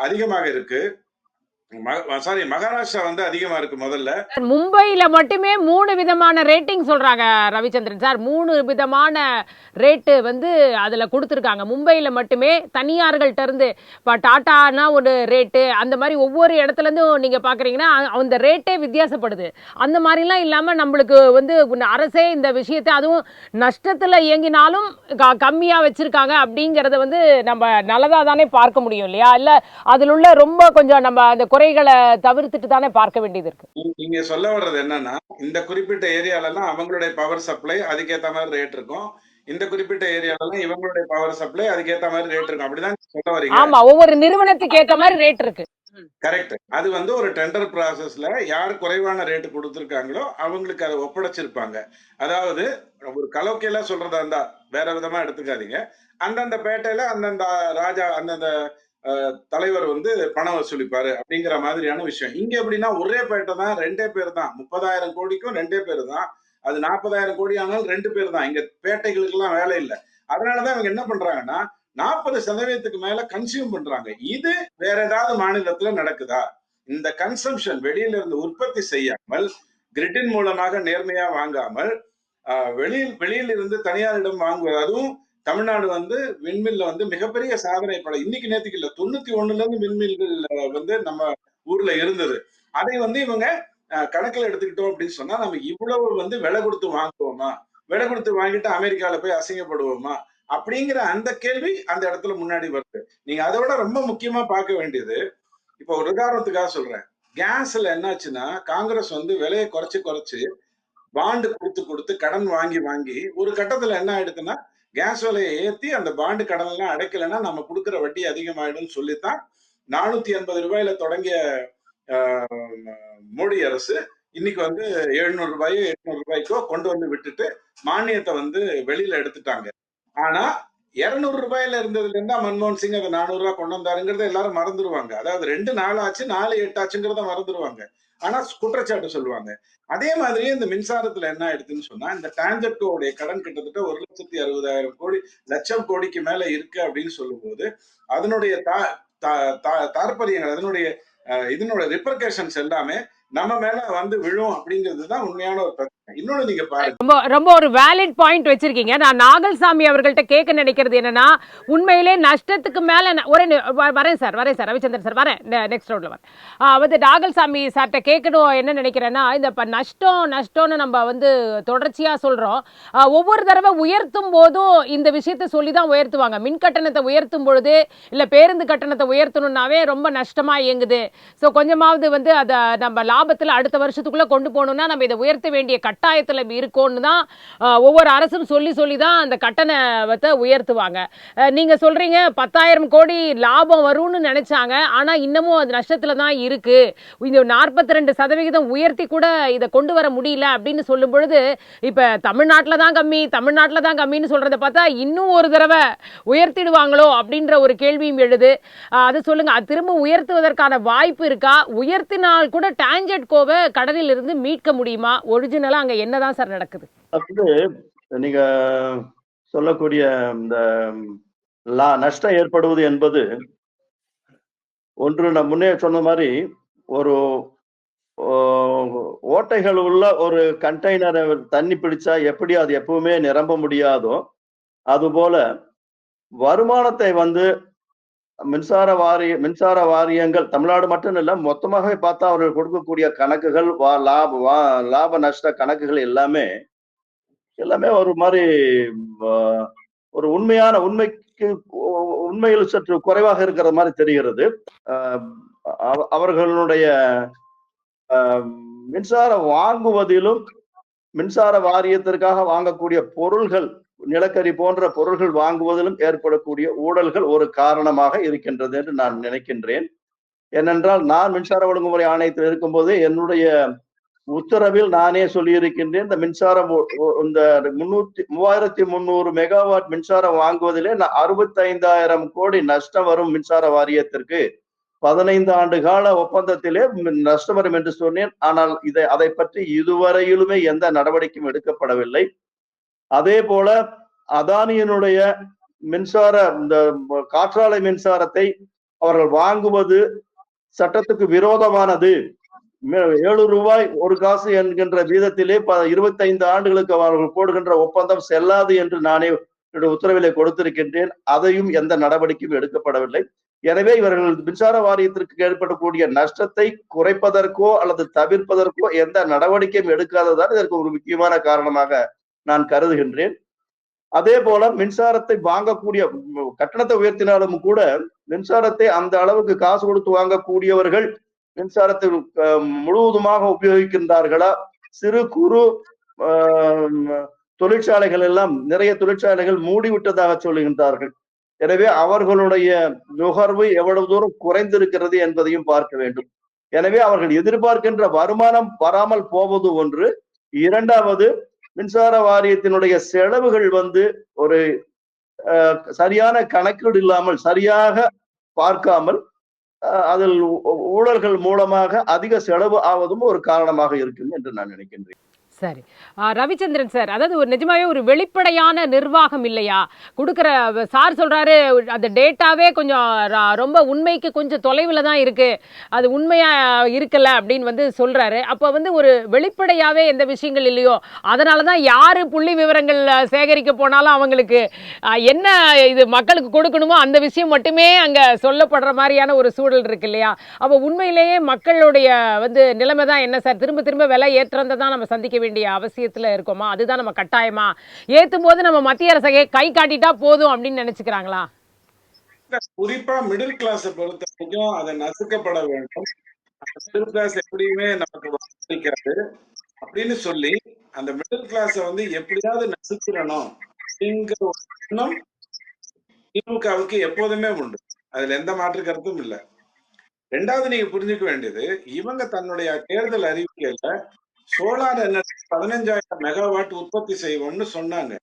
அதிகமாக இருக்கு. மகாராஷ்டிரா வந்து அதிகமா இருக்கு முதல்ல. மும்பையில மட்டுமே 3 விதமான ரேட்டிங் சொல்றாங்க ரவிச்சந்திரன் சார். 3 விதமான ரேட்டு வந்து அதுல கொடுத்துருக்காங்க. மும்பையில மட்டுமே தனியார்கள்ட்ட இருந்து இப்போ டாட்டானா ஒரு ரேட்டு, அந்த மாதிரி ஒவ்வொரு இடத்துல இருந்தும் நீங்க பாக்குறீங்கன்னா அந்த ரேட்டே வித்தியாசப்படுது. அந்த மாதிரிலாம் இல்லாம நம்மளுக்கு வந்து அரசே இந்த விஷயத்தை அதுவும் நஷ்டத்துல இயங்கினாலும் கம்மியா வச்சிருக்காங்க அப்படிங்கறத வந்து நம்ம நல்லதா தானே பார்க்க முடியும் இல்லையா? இல்ல அதுல உள்ள ரொம்ப கொஞ்சம் நம்ம அந்த குறைகளை தவிர்த்துட்டு தானே பார்க்க வேண்டியது இருக்கு. நீங்க சொல்ல வர்றது என்னன்னா, இந்த குறிப்பிட்ட ஏரியாலலாம் அவங்களுடைய பவர் சப்ளை அதுக்கேற்ற மாதிரி ரேட் இருக்கும், இந்த குறிப்பிட்ட ஏரியாலலாம் இவங்களுடைய பவர் சப்ளை அதுக்கேற்ற மாதிரி ரேட் இருக்கும். அப்படிதான் சொல்ல வரீங்க? ஆமா, ஒவ்வொரு நிறுவனத்துக்கு ஏற்ற மாதிரி ரேட் இருக்கு. கரெக்ட். அது வந்து ஒரு டெண்டர் ப்ராசஸ்ல யார் குறைவான ரேட் கொடுத்திருக்காங்களோ அவங்களுக்கு அதை ஒப்படைச்சிருப்பாங்க. அதாவது ஒரு கலோக்கியலா சொல்றதா இருந்தா வேற விதமா எடுத்துக்காதீங்க. அந்தந்த பேட்டையில அந்தந்த ராஜா அந்தந்த தலைவர் வந்து பணம் வசூலிப்பாரு அப்படிங்கிற மாதிரியான விஷயம். இங்க எப்படின்னா ஒரே பேட்டை தான், 2 பேர் தான். 30,000 கோடிக்கும் 2 பேர் தான். அது 40,000 கோடி ஆனாலும் 2 பேர் தான். இங்க பேட்டைகளுக்கு எல்லாம் வேலை இல்லை. அதனாலதான் இவங்க என்ன பண்றாங்கன்னா 40% மேல கன்சியூம் பண்றாங்க. இது வேற ஏதாவது மாநிலத்துல நடக்குதா? இந்த கன்சம்ஷன் வெளியில இருந்து உற்பத்தி செய்யாமல் கிரிட்டின் மூலமாக நேர்மையா வாங்காமல் வெளியில் இருந்து தனியாரிடம் வாங்குவது. அதுவும் தமிழ்நாடு வந்து விண்மில்ல வந்து மிகப்பெரிய சாதனை பட இன்னைக்கு நேற்றுக்கு இல்ல 91ல இருந்து விண்மில்கள் வந்து நம்ம ஊர்ல இருந்தது. அதை வந்து இவங்க கணக்குல எடுத்துக்கிட்டோம் அப்படின்னு சொன்னா நம்ம இவ்வளவு வந்து விலை கொடுத்து வாங்குவோமா? விலை கொடுத்து வாங்கிட்டு அமெரிக்கால போய் அசிங்கப்படுவோமா? அப்படிங்கிற அந்த கேள்வி அந்த இடத்துல முன்னாடி வருது. நீங்க அதை விட ரொம்ப முக்கியமா பார்க்க வேண்டியது, இப்ப ஒரு உதாரணத்துக்காக சொல்றேன். கேஸ்ல என்னாச்சுன்னா காங்கிரஸ் வந்து விலையை குறைச்சு பாண்டு கொடுத்து கடன் வாங்கி ஒரு கட்டத்துல என்ன ஆயிடுதுன்னா கேஸ் விலையை ஏத்தி அந்த பாண்டு கடன் எல்லாம் அடைக்கலைன்னா நம்ம கொடுக்குற வட்டி அதிகமாயிடும் சொல்லித்தான் 480 ரூபாயில தொடங்கிய மோடி அரசு இன்னைக்கு வந்து 700 ரூபாயோ 800 ரூபாய்க்கோ கொண்டு வந்து விட்டுட்டு மானியத்தை வந்து வெளியில எடுத்துட்டாங்க. ஆனா 200 ரூபாயில இருந்ததுல இருந்தா மன்மோகன் சிங் அதை 400 ரூபாய் கொண்டு வந்தாருங்கிறத எல்லாரும் மறந்துடுவாங்க. அதாவது 2 நாள் ஆச்சு 4 8 ஆச்சுங்கிறத மறந்துடுவாங்க. ஆனா குற்றச்சாட்டு சொல்லுவாங்க. அதே மாதிரியே இந்த மின்சாரத்துல என்ன ஆயிடுதுன்னு சொன்னா இந்த டான்ஜெட்கோடைய கடன் கிட்டத்தட்ட 1,60,000 கோடி லட்சம் கோடிக்கு மேல இருக்கு அப்படின்னு சொல்லும் போது அதனுடைய தாற்பயங்கள் அதனுடைய இதனோட ரிப்பர்கேஷன்ஸ் எல்லாமே நம்ம மேல வந்து விழும் அப்படிங்கிறதுதான் உண்மையான ஒரு பிரச்சனை. இன்னொன்னு நீங்க பாருங்க, ரொம்ப ஒரு வேலிட் பாயிண்ட் வச்சிருக்கீங்க. நான் நாகல்சாமி அவர்கள்ட்ட கேட்க நினைக்கிறது என்னன்னா, உண்மையிலே நஷ்டத்துக்கு மேல வரேன் சார் ரவிச்சந்திரன் சார் வரேன், நெக்ஸ்ட் ரவுண்ட்ல வரேன். வந்து நாகல்சாமி சார்ட்ட கேட்கணும் என்ன நினைக்கிறேன்னா, இந்த நஷ்டம்னு நம்ம வந்து தொடர்ச்சியா சொல்றோம். ஒவ்வொரு தடவை உயர்த்தும் போதும் இந்த விஷயத்த சொல்லி தான் உயர்த்துவாங்க. மின் கட்டணத்தை உயர்த்தும் பொழுது இல்ல பேருந்து கட்டணத்தை உயர்த்தணும்னாவே ரொம்ப நஷ்டமா இயங்குது. ஸோ கொஞ்சமாவது வந்து அதை நம்ம லாபத்தில் அடுத்த வருஷத்துக்குள்ள கொண்டு போகணும்னா நம்ம இதை உயர்த்த வேண்டிய கட்டாயத்துல இருக்கோன்னு தான் ஒவ்வொரு அரசும் சொல்லி சொல்லி தான் அந்த கட்டணத்தை உயர்த்துவாங்க. நீங்க சொல்றீங்க 10,000 கோடி லாபம் வரும்னு நினைச்சாங்க, ஆனா இன்னமும் அது நஷ்டத்துல தான் இருக்கு. இந்த 42% உயர்த்தி கூட இதை கொண்டு வர முடியல அப்படின்னு சொல்லும் பொழுது, இப்ப தமிழ்நாட்டில் தான் கம்மி, தமிழ்நாட்டில் தான் கம்மின்னு சொல்றதை பார்த்தா இன்னும் ஒரு தடவை உயர்த்திடுவாங்களோ அப்படின்ற ஒரு கேள்வியும் எழுது. அது சொல்லுங்க, அது திரும்ப உயர்த்துவதற்கான வாய்ப்பு இருக்கா? உயர்த்தினால் கூட டான்ஜெட்கோவை கடலில் இருந்து மீட்க முடியுமா? ஒரிஜினலா அங்க என்னதான் சார் நடக்குது? வந்து நீங்க சொல்லக்கூடிய இந்த நஷ்டம் ஏற்படுவது என்பது ஒன்று, நான் முன்னே சொன்ன மாதிரி ஒரு ஓட்டைகள் உள்ள ஒரு கண்டெய்னரை தண்ணி பிடிச்சா எப்படி அது எப்பவுமே நிரம்ப முடியாதோ, அதுபோல வருமானத்தை வந்து மின்சார வாரியங்கள் தமிழ்நாடு மட்டும் இல்ல, மொத்தமாகவே பார்த்தா அவர்கள் கொடுக்கக்கூடிய கணக்குகள், லாப நஷ்ட கணக்குகள் எல்லாமே ஒரு மாதிரி ஒரு உண்மையில் சற்று குறைவாக இருக்கிற மாதிரி தெரிகிறது. அவர்களுடைய மின்சாரம் வாங்குவதிலும், மின்சார வாரியத்திற்காக வாங்கக்கூடிய பொருள்கள், நிலக்கரி போன்ற பொருள்கள் வாங்குவதிலும் ஏற்படக்கூடிய ஊழல்கள் ஒரு காரணமாக இருக்கின்றது என்று நான் நினைக்கின்றேன். ஏனென்றால் நான் மின்சார ஒழுங்குமுறை ஆணையத்தில் இருக்கும்போது என்னுடைய உத்தரவில் நானே சொல்லியிருக்கின்றேன், இந்த மின்சாரம் இந்த 3300 மெகாவாட் மின்சாரம் வாங்குவதிலே 65,000 கோடி நஷ்டம் வரும் மின்சார வாரியத்திற்கு. 15 ஆண்டு கால ஒப்பந்தத்திலே நஷ்டம் வரும் என்று சொன்னேன். ஆனால் அதை பற்றி இதுவரையிலுமே எந்த நடவடிக்கையும் எடுக்கப்படவில்லை. அதே போல அதானியினுடைய இந்த காற்றாலை மின்சாரத்தை அவர்கள் வாங்குவது சட்டத்துக்கு விரோதமானது. 7 ரூபாய் ஒரு காசு என்கின்ற வீதத்திலே 25 ஆண்டுகளுக்கு அவர்கள் போடுகின்ற ஒப்பந்தம் செல்லாது என்று நானே உத்தரவிலே கொடுத்திருக்கின்றேன். அதையும் எந்த நடவடிக்கையும் எடுக்கப்படவில்லை. எனவே இவர்கள் மின்சார வாரியத்திற்கு ஏற்படக்கூடிய நஷ்டத்தை குறைப்பதற்கோ அல்லது தவிர்ப்பதற்கோ எந்த நடவடிக்கையும் எடுக்காததான் இதற்கு ஒரு முக்கியமான காரணமாக நான் கருதுகின்றேன். அதே போல மின்சாரத்தை வாங்கக்கூடிய, கட்டணத்தை உயர்த்தினாலும் கூட மின்சாரத்தை அந்த அளவுக்கு காசு கொடுத்து வாங்கக்கூடியவர்கள் மின்சாரத்தை முழுவதுமாக உபயோகிக்கின்றார்களா? சிறு குறு தொழிற்சாலைகள் எல்லாம், நிறைய தொழிற்சாலைகள் மூடிவிட்டதாக சொல்லுகின்றார்கள். எனவே அவர்களுடைய நுகர்வு எவ்வளவு தூரம் குறைந்திருக்கிறது என்பதையும் பார்க்க வேண்டும். எனவே அவர்கள் எதிர்பார்க்கின்ற வருமானம் வராமல் போவது ஒன்று. இரண்டாவது, மின்சார வாரியத்தினுடைய செலவுகள் வந்து ஒரு சரியான கணக்கீடு இல்லாமல், சரியாக பார்க்காமல், அதில் ஊழல்கள் மூலமாக அதிக செலவு ஆவதும் ஒரு காரணமாக இருக்கும் என்று நான் நினைக்கின்றேன். சரி, ரவிச்சந்திரன் சார், அதாவது நிஜமாவே ஒரு வெளிப்படையான நிர்வாகம் இல்லையா? கொடுக்குற சார் சொல்றாரு அந்த டேட்டாவே கொஞ்சம் ரொம்ப உண்மைக்கு கொஞ்சம் தொலைவில் தான் இருக்கு, அது உண்மையா இருக்கல அப்படின்னு வந்து சொல்றாரு. அப்போ வந்து ஒரு வெளிப்படையாவே எந்த விஷயங்கள் இல்லையோ, அதனால தான் யாரு புள்ளி விவரங்கள் சேகரிக்க போனாலும் அவங்களுக்கு என்ன இது மக்களுக்கு கொடுக்கணுமோ அந்த விஷயம் மட்டுமே அங்க சொல்லப்படுற மாதிரியான ஒரு சூழல் இருக்கு இல்லையா? அப்போ உண்மையிலேயே மக்களுடைய வந்து நிலைமை தான் என்ன சார்? திரும்ப திரும்ப விலை ஏற்றத்தை தான் நம்ம சந்திக்க வேண்டிய அவசியத்துல இருக்கோமா? அதுதான் நம்ம கட்டாயமா ஏத்தும் போது நம்ம மத்திய அரசை கை காட்டிட்டா போதும் அப்படின்னு நினைச்சுக்கிறாங்களா? குறிப்பா மிடில் கிளாஸ் பொறுத்த வரைக்கும் அதை நசுக்கப்பட வேண்டும். மிடில் கிளாஸ் எப்படியுமே நமக்கு வாக்களிக்காது அப்படின்னு சொல்லி அந்த மிடில் கிளாஸ வந்து எப்படியாவது நசுக்கிறணும் அப்படிங்கிற ஒரு எண்ணம் திமுகவுக்கு எப்போதுமே உண்டு. அதுல எந்த மாற்று கருத்தும் இல்லை. ரெண்டாவது நீங்க புரிஞ்சுக்க வேண்டியது, இவங்க தன்னுடைய தேர்தல் அறிவிக்கையில சோலார் எனர்ஜி 15,000 மெகாவாட் உற்பத்தி செய்வோம்னு சொன்னாங்க.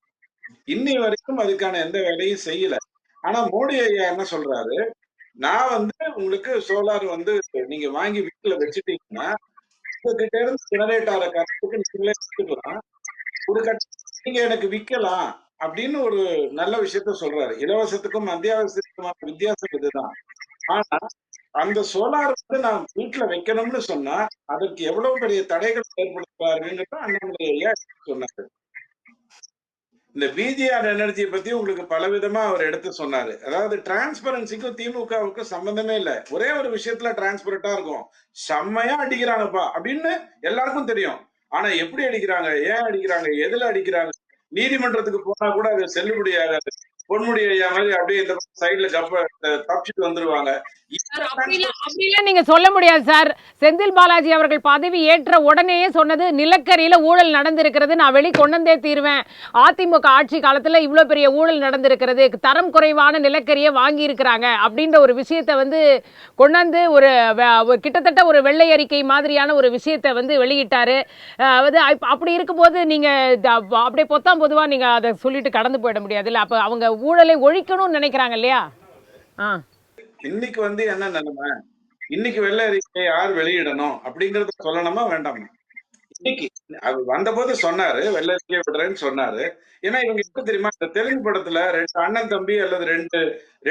இன்னி வரைக்கும் அதுக்கான எந்த வேலையும் செய்யல. ஆனா மோடி ஐயா என்ன சொல்றாரு, நான் வந்து உங்களுக்கு சோலார் வந்து நீங்க வாங்கி வீட்டுல வச்சுட்டீங்கன்னா உங்ககிட்ட இருந்து ஜெனரேட் ஆகிற கரண்ட்டுக்கு நீங்களே எடுத்துக்கலாம், ஒரு நீங்க எனக்கு விற்கலாம் அப்படின்னு ஒரு நல்ல விஷயத்த சொல்றாரு. இலவசத்துக்கும் அத்தியாவசியத்துக்குமான வித்தியாசம் இதுதான். ஆனா அந்த சோலார் வந்து நான் வீட்டுல வைக்கணும்னு சொன்னா அதற்கு எவ்வளவு பெரிய தடைகள் ஏற்படுத்துவாருன்னு அண்ணாமலை ஐயா சொன்னாரு. இந்த பிஜிஆர் எனர்ஜியை பத்தி உங்களுக்கு பலவிதமா அவர் எடுத்து சொன்னாரு. அதாவது டிரான்ஸ்பரன்சிக்கும் திமுகவுக்கும் சம்பந்தமே இல்லை. ஒரே ஒரு விஷயத்துல டிரான்ஸ்பரண்டா இருக்கும், செம்மையா அடிக்கிறாங்கப்பா அப்படின்னு எல்லாருக்கும் தெரியும். ஆனா எப்படி அடிக்கிறாங்க, ஏன் அடிக்கிறாங்க, எதுல அடிக்கிறாங்க, நீதிமன்றத்துக்கு போனா கூட அது செல்லுபடி ஆகாது. பொன்முடி ஐயா மாதிரி அப்படியே இந்த சைட்ல தப்பிச்சுட்டு வந்துருவாங்க. அப்படிலாம் நீங்க சொல்ல முடியாது சார். செந்தில் பாலாஜி அவர்கள் பதவி ஏற்ற உடனேயே சொன்னது நிலக்கரியில ஊழல் நடந்திருக்கிறது, நான் வெளி கொண்டே தீருவேன். அதிமுக ஆட்சி காலத்துல இவ்வளவு பெரிய ஊழல் நடந்திருக்கிறது, தரம் குறைவான நிலக்கரியை வாங்கி இருக்கிறாங்க அப்படின்ற ஒரு விஷயத்தை வந்து கொண்டாந்து ஒரு கிட்டத்தட்ட ஒரு வெள்ளை அறிக்கை மாதிரியான ஒரு விஷயத்தை வந்து வெளியிட்டாரு. அப்படி இருக்கும்போது நீங்க அப்படியே பொத்தாம் பொதுவா நீங்க அதை சொல்லிட்டு கடந்து போயிட முடியாது இல்ல. அப்ப அவங்க ஊழலை ஒழிக்கணும்னு நினைக்கிறாங்க இல்லையா? இன்னைக்கு வந்து என்ன நிலைமை, இன்னைக்கு வெள்ளை அறிக்கை யார் வெளியிடணும் அப்படிங்கறத சொல்லணுமா வேண்டாமா? இன்னைக்கு அவர் வந்த போது சொன்னாரு வெள்ளை அறிக்கை விடுறேன்னு சொன்னாரு. ஏன்னா இவங்க எப்ப தெரியுமா, இந்த தெலுங்கு படத்துல ரெண்டு அண்ணன் தம்பி அல்லது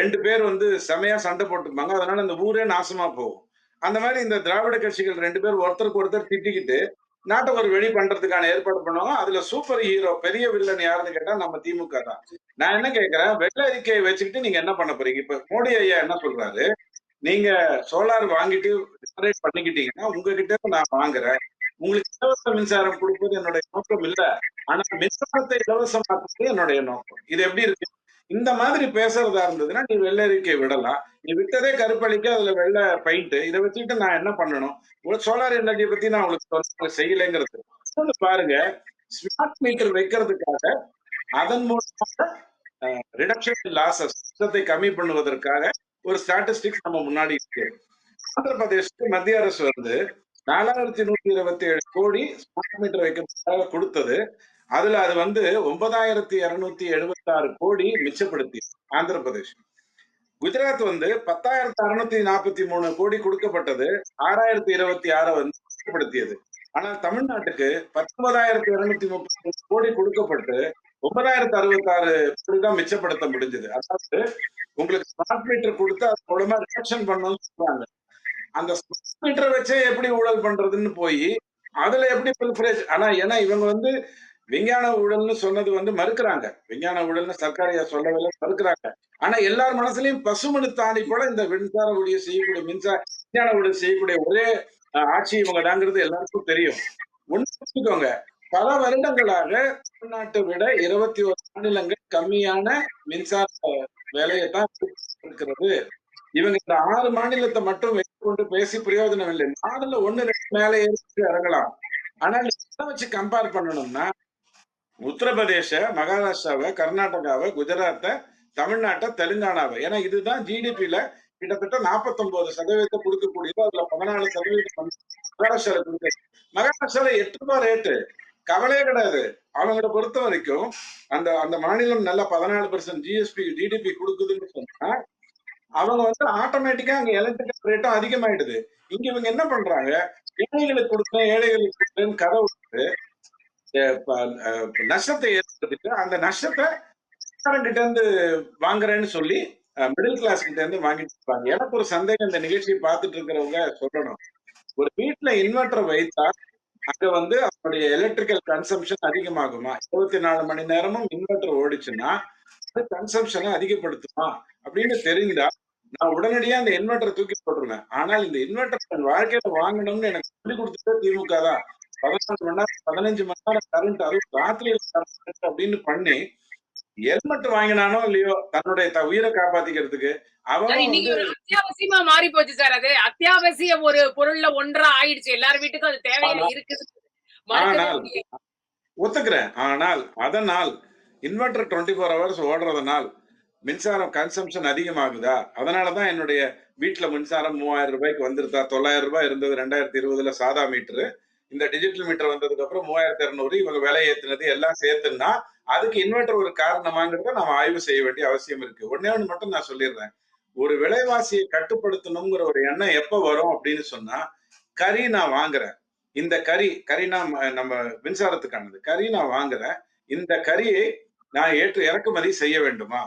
ரெண்டு பேர் வந்து செமையா சண்டை போட்டுப்பாங்க, அதனால இந்த ஊரே நாசமா போகும். அந்த மாதிரி இந்த திராவிட கட்சிகள் ரெண்டு பேர் ஒருத்தருக்கு ஒருத்தர் திட்டிக்கிட்டு நாட்டை ஒரு வெளி பண்றதுக்கான ஏற்பாடு பண்ணுவாங்க. அதுல சூப்பர் ஹீரோ பெரிய வில்லன் யாருன்னு கேட்டா நம்ம திமுக தான். நான் என்ன கேட்கிறேன், வெள்ளை அறிக்கையை வச்சுக்கிட்டு நீங்க என்ன பண்ண போறீங்க? இப்ப மோடி ஐயா என்ன சொல்றாரு, நீங்க சோலார் வாங்கிட்டு ஜெனரேட் பண்ணிக்கிட்டீங்கன்னா உங்ககிட்ட நான் வாங்குறேன், உங்களுக்கு இலவச மின்சாரம் கொடுப்பது என்னுடைய நோக்கம் இல்ல, ஆனா மின்சாரத்தை இலவசமாக்குறது என்னுடைய நோக்கம். இது எப்படி இருக்கு? இந்த மாதிரி பேசுறதா இருந்ததுன்னா நீ வெள்ளை அறிக்கை விடலாம். நீ விட்டதே கருப்பளிக்க, அதுல வெள்ளை பெயிண்ட், இதை வச்சுக்கிட்டு நான் என்ன பண்ணணும்? சோலார் எனர்ஜியை பத்தி நான் உங்களுக்கு செய்யலைங்கிறது பாருங்க. ஸ்மார்ட் மீட்டர் வைக்கிறதுக்காக, அதன் மூலமாக ரிடக்ஷன் லாசஸ் கம்மி பண்ணுவதற்காக ஒரு ஸ்டாட்டிஸ்டிக்ஸ் நம்ம முன்னாடி இருக்கு. ஆந்திர பிரதேசத்துக்கு மத்திய அரசு வந்து 4127 கோடி ஸ்மார்ட் மீட்டர் வைக்கிறதுக்காக கொடுத்தது. அதுல அது வந்து 9276 கோடி மிச்சப்படுத்தி ஆந்திர பிரதேஷ். குஜராத் வந்து 10,643 கோடி கொடுக்கப்பட்டது, 6026 வந்து மிச்சப்படுத்தியது. ஆனால் தமிழ்நாட்டுக்கு 19,230 கோடி கொடுக்கப்பட்டு 9,066 கோடி தான் மிச்சப்படுத்த முடிஞ்சது. அதாவது உங்களுக்கு ஸ்மார்ட் மீட்டர் கொடுத்து அது மூலமா ரிடக்ஷன் பண்ணணும்னு சொல்றாங்க. அந்த ஸ்மார்ட் மீட்டரை வச்சே எப்படி ஊழல் பண்றதுன்னு போய் அதுல எப்படி பில்ஃபரேஜ். ஆனா ஏன்னா இவங்க வந்து விஞ்ஞான ஊழல்னு சொன்னது வந்து மறுக்கிறாங்க, விஞ்ஞான ஊழல்னு சர்க்காரியா சொல்லவில்லை, மறுக்கிறாங்க. ஆனா எல்லார் மனசுலயும் பசுமனு தாண்டி கூட இந்த மின்சார ஊழியர் செய்யக்கூடிய விஞ்ஞான ஊழல் செய்யக்கூடிய ஒரே ஆட்சி இவங்க தாங்கிறது எல்லாருக்கும் தெரியும். ஒண்ணு புரிஞ்சுக்கோங்க, பல வருடங்களாக தமிழ்நாட்டை விட 21 மாநிலங்கள் கம்மியான மின்சார வேலையை தான் இருக்கிறது. இவங்க இந்த 6 மாநிலத்தை மட்டும் வைத்துக்கொண்டு பேசி பிரயோஜனம் இல்லை. 4ல 1-2 மேலே ஏறி இறங்கலாம். ஆனால் இதை வச்சு கம்பேர் பண்ணணும்னா உத்தரப்பிரதேச, மகாராஷ்டிராவை, கர்நாடகாவை, குஜராத்தை, தமிழ்நாட்டை, தெலுங்கானாவை, ஏன்னா இதுதான் ஜிடிபியில கிட்டத்தட்ட 49% கொடுக்கக்கூடியது. அதுல 14% மகாராஷ்டிரால கொடுக்குது. மகாராஷ்டிரால 8 ரூபாய் ரேட்டு, கவலையே கிடையாது. அவங்கள பொறுத்த வரைக்கும் அந்த அந்த மாநிலம் நல்ல 14% ஜிஎஸ்பி ஜிடிபி கொடுக்குதுன்னு சொன்னா அவங்க வந்து ஆட்டோமேட்டிக்கா அங்க எலக்ட்ரிக்கல் ரேட்டும் அதிகமாயிடுது. இங்க இவங்க என்ன பண்றாங்க, ஏழைகளுக்கு கொடுத்தேன் ஏழைகளுக்கு கொடுத்தேன்னு கதை விட்டு நஷ்டத்தை ஏற்படுத்திட்டு அந்த நஷ்டத்தை கிட்ட இருந்து வாங்குறேன்னு சொல்லி மிடில் கிளாஸ் கிட்ட இருந்து வாங்கிட்டு இருப்பாங்க. எனக்கு ஒரு சந்தேகம், இந்த நிகழ்ச்சியை பார்த்துட்டு இருக்கிறவங்க சொல்லணும், ஒரு வீட்டுல இன்வெர்டர் வைத்தா அங்க வந்து அவருடைய எலக்ட்ரிக்கல் கன்சம்ஷன் அதிகமாகுமா? 24 மணி நேரமும் இன்வெர்டர் ஓடிச்சுன்னா அது கன்சம்ஷனை அதிகப்படுத்துமா அப்படின்னு தெரிந்தா நான் உடனடியா அந்த இன்வெர்டர் தூக்கி போட்டுருவேன். ஆனால் இந்த இன்வெர்டர் என் வாழ்க்கையில வாங்கணும்னு எனக்கு சொல்லி கொடுத்ததே திமுக தான். 14 மணி நேரம் 15 மணி நேரம் கரண்ட், அதுவும் ராத்திரியில கரண்ட் அப்படின்னு பண்ணி ஹெல்மெட் வாங்கினானோ இல்லையோ தன்னுடைய உயிரை காப்பாத்திக்கிறதுக்கு அவன் அத்தியாவசியமா மாறி போச்சு சார். அது அத்தியாவசிய ஒரு பொருள்ல ஒன்றா ஆயிடுச்சு, எல்லார் வீட்டுக்கும் அது தேவையில்லை இருக்குது. ஆனால் ஒத்துக்கிறேன், ஆனால் அதனால் இன்வெர்டர் 24 ஹவர்ஸ் ஓடுறதுனால் மின்சாரம் கன்சம்ஷன் அதிகமாகுதா? அதனாலதான் என்னுடைய வீட்டுல மின்சாரம் 3000 ரூபாய்க்கு வந்துருதா? 900 ரூபாய் இருந்தது 2020 சாதா மீட்டரு. இந்த டிஜிட்டல் மீட்டர் வந்ததுக்கு அப்புறம் 3200 இவங்க விலை ஏத்துனது எல்லாம் சேர்த்துன்னா அதுக்கு இன்வெர்டர் ஒரு காரணமாங்கிறத நம்ம ஆய்வு செய்ய வேண்டிய அவசியம் இருக்கு. ஒன்னே ஒண்ணு மட்டும் நான் சொல்லிடுறேன், ஒரு விலைவாசியை கட்டுப்படுத்தணுங்கிற ஒரு எண்ணம் எப்ப வரும் அப்படின்னு சொன்னா, கறி நான் வாங்குறேன், இந்த கறினா நம்ம மின்சாரத்துக்கானது, கறி நான் வாங்குறேன், இந்த கறியை நான் இறக்குமதி செய்ய வேண்டுமா?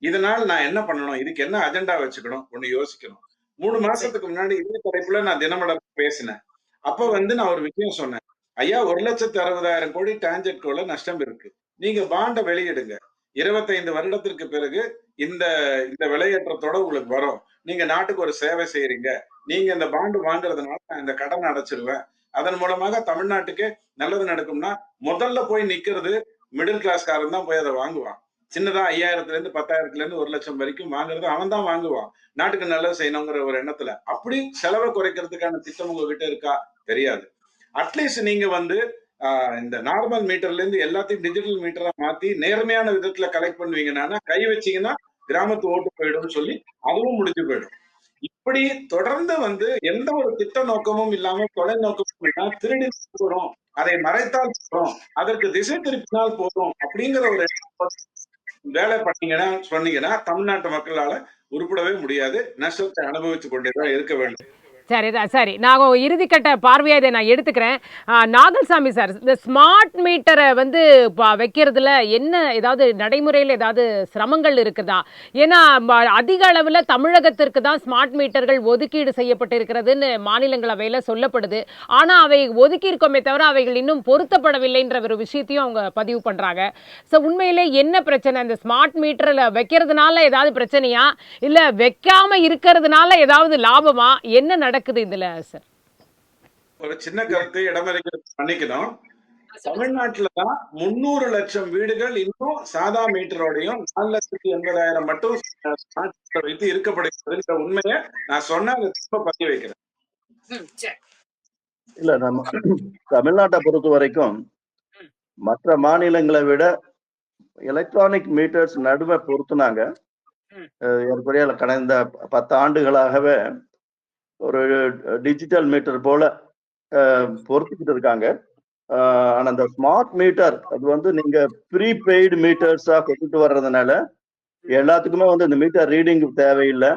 இதனால் நான் என்ன பண்ணணும், இதுக்கு என்ன அஜெண்டா வச்சுக்கணும், ஒண்ணு யோசிக்கணும். 3 மாசத்துக்கு முன்னாடி இதே தலைப்புல நான் தினமலர் பேசினேன். அப்ப வந்து நான் ஒரு விஷயம் சொன்னேன், ஐயா 1,60,000 கோடி டான்ஜெட்கோல நஷ்டம் இருக்கு, நீங்க பாண்டை வெளியிடுங்க, 25 வருடத்திற்கு பிறகு இந்த இந்த விலையேற்றத்தோட உங்களுக்கு வரும், நீங்க நாட்டுக்கு ஒரு சேவை செய்யறீங்க, நீங்க இந்த பாண்டு வாங்குறதுனால நான் இந்த கடன் அடைச்சிருவேன், அதன் மூலமாக தமிழ்நாட்டுக்கு நல்லது நடக்கும்னா முதல்ல போய் நிக்கிறது மிடில் கிளாஸ்காரன் தான் போய் அதை வாங்குவான். சின்னதா 5000ல இருந்து 10,000ல இருந்து 1,00,000 வரைக்கும் வாங்குறது அவன் தான் வாங்குவான். நாட்டுக்கு நல்லது செய்யணுங்கிற ஒரு எண்ணத்துல. அப்படி செலவை குறைக்கிறதுக்கான திட்டம் உங்ககிட்ட இருக்கா தெரியாது. அட்லீஸ்ட் நீங்க வந்து இந்த நார்மல் மீட்டர்ல இருந்து எல்லாத்தையும் டிஜிட்டல் மீட்டரா மாத்தி நேர்மையான விதத்துல கலெக்ட் பண்ணுவீங்கன்னா, கை வச்சீங்கன்னா கிராமத்து ஓட்டு போயிடும்னு சொல்லி அதுவும் முடிஞ்சு போயிடும். இப்படி தொடர்ந்து வந்து எந்த ஒரு திட்ட நோக்கமும் இல்லாம தொலைநோக்கமும் இல்லாம திருடி போறோம், அதை மறைத்தால் போறோம், அதற்கு திசை திருப்பினால் போதும் அப்படிங்கிற ஒரு வேலை சொன்னீங்கன்னா தமிழ்நாட்டு மக்களால உருப்படவே முடியாது. நஷ்டத்தை அனுபவித்துக் கொண்டேதான் இருக்க வேண்டும். சரி, நான் இறுதிக்கட்ட பார்வையாக இதை நான் எடுத்துக்கிறேன். நாகல்சாமி சார், இந்த ஸ்மார்ட் மீட்டரை வந்து வைக்கிறதுல என்ன ஏதாவது நடைமுறையில் ஏதாவது சிரமங்கள் இருக்குதா? ஏன்னா அதிக அளவில் தமிழகத்திற்கு தான் ஸ்மார்ட் மீட்டர்கள் ஒதுக்கீடு செய்யப்பட்டிருக்கிறதுன்னு மாநிலங்களவையில் சொல்லப்படுது. ஆனால் அவை ஒதுக்கியிருக்கோமே தவிர அவைகள் இன்னும் பொருத்தப்படவில்லைன்ற ஒரு விஷயத்தையும் அவங்க பதிவு பண்ணுறாங்க. ஸோ உண்மையிலே என்ன பிரச்சனை? இந்த ஸ்மார்ட் மீட்டரில் வைக்கிறதுனால ஏதாவது பிரச்சனையா, இல்லை வைக்காமல் இருக்கிறதுனால ஏதாவது லாபமா, என்ன நடக்குது இதுல சார்? ஒரு சின்ன கருத்து இடமளிக்க பண்ணிக்கணும். தமிழ்நாட்டுலதான் 300 லட்சம் வீடுகள் இன்னும் சாதா மீட்டரோடையும் 4,80,000 மட்டும் வைத்து இருக்கப்படுகிற உண்மையை நான் சொன்ன பதிய வைக்கிறேன். இல்ல, நம்ம தமிழ்நாட்டை பொறுத்த வரைக்கும் மற்ற மாநிலங்களை விட எலக்ட்ரானிக் மீட்டர்ஸ் நடுவை பொருத்துனாங்க. ஏற்கனவே கடந்த 10 ஆண்டுகளாகவே ஒரு டிஜிட்டல் மீட்டர் போல பொருத்திக்கிட்டு இருக்காங்க. ஆனா அந்த ஸ்மார்ட் மீட்டர் அது வந்து நீங்க ப்ரீபெய்டு மீட்டர்ஸா கொண்டுட்டு வர்றதுனால எல்லாத்துக்குமே வந்து இந்த மீட்டர் ரீடிங் தேவையில்லை,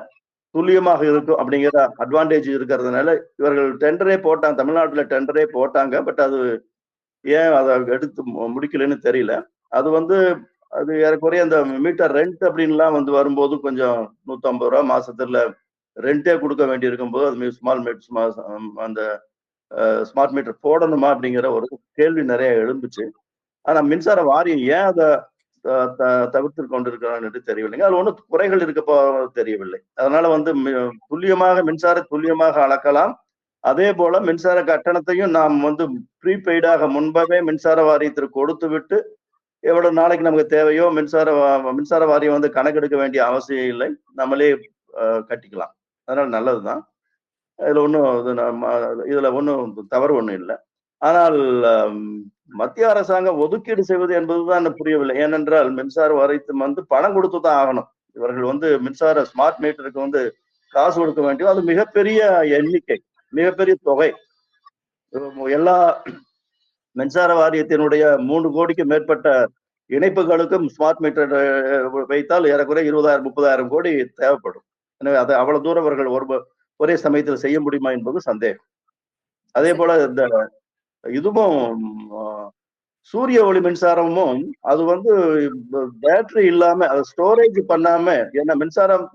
துல்லியமாக இருக்கும் அப்படிங்கிற அட்வான்டேஜ் இருக்கிறதுனால இவர்கள் டெண்டரே போட்டாங்க, தமிழ்நாட்டுல டெண்டரே போட்டாங்க. பட் அது ஏன் அதை எடுத்து முடிக்கலன்னு தெரியல. அது வந்து அது ஏறக்குறைய அந்த மீட்டர் ரெண்ட் அப்படின்லாம் வந்து வரும்போது கொஞ்சம் 150 ரூபா மாசத்துல ரெண்டே கொடுக்க வேண்டி இருக்கும்போது அது அந்த ஸ்மார்ட் மீட்டர் போடணுமா அப்படிங்கிற ஒரு கேள்வி நிறைய எழுந்துச்சு. ஆனா மின்சார வாரியம் ஏன் அதை தவிர்த்து கொண்டிருக்கிறான்னு தெரியவில்லைங்க. அது ஒன்றும் குறைகள் இருக்க தெரியவில்லை. அதனால வந்து துல்லியமாக அளக்கலாம். அதே போல மின்சார கட்டணத்தையும் நாம் வந்து ப்ரீபெய்டாக முன்பவே மின்சார வாரியத்திற்கு கொடுத்து விட்டு எவ்வளவு நாளைக்கு நமக்கு தேவையோ மின்சார வாரியம் வந்து கணக்கெடுக்க வேண்டிய அவசியம் இல்லை, நம்மளே கட்டிக்கலாம். அதனால நல்லதுதான். இதுல ஒன்றும் தவறு ஒன்றும் இல்லை. ஆனால் மத்திய அரசாங்கம் ஒதுக்கீடு செய்வது என்பதுதான் புரியவில்லை. ஏனென்றால் மின்சார வாரியத்துக்கு வந்து பணம் கொடுத்துதான் ஆகணும். இவர்கள் வந்து மின்சார ஸ்மார்ட் மீட்டருக்கு வந்து காசு கொடுக்க வேண்டியது, அது மிகப்பெரிய எண்ணிக்கை, மிகப்பெரிய தொகை. எல்லா மின்சார வாரியத்தினுடைய 3 கோடிக்கு மேற்பட்ட இணைப்புகளுக்கும் ஸ்மார்ட் மீட்டர் வைத்தால் ஏறக்குறைய 20,000-30,000 கோடி தேவைப்படும். எனவே அதை அவ்வளவு தூரம் அவர்கள் ஒரே சமயத்தில் செய்ய முடியுமா என்பது சந்தேகம். அதே போல இந்த இதுவும் சூரிய ஒளி மின்சாரமும் அது வந்து பேட்டரி இல்லாம அதை ஸ்டோரேஜ் பண்ணாம, ஏன்னா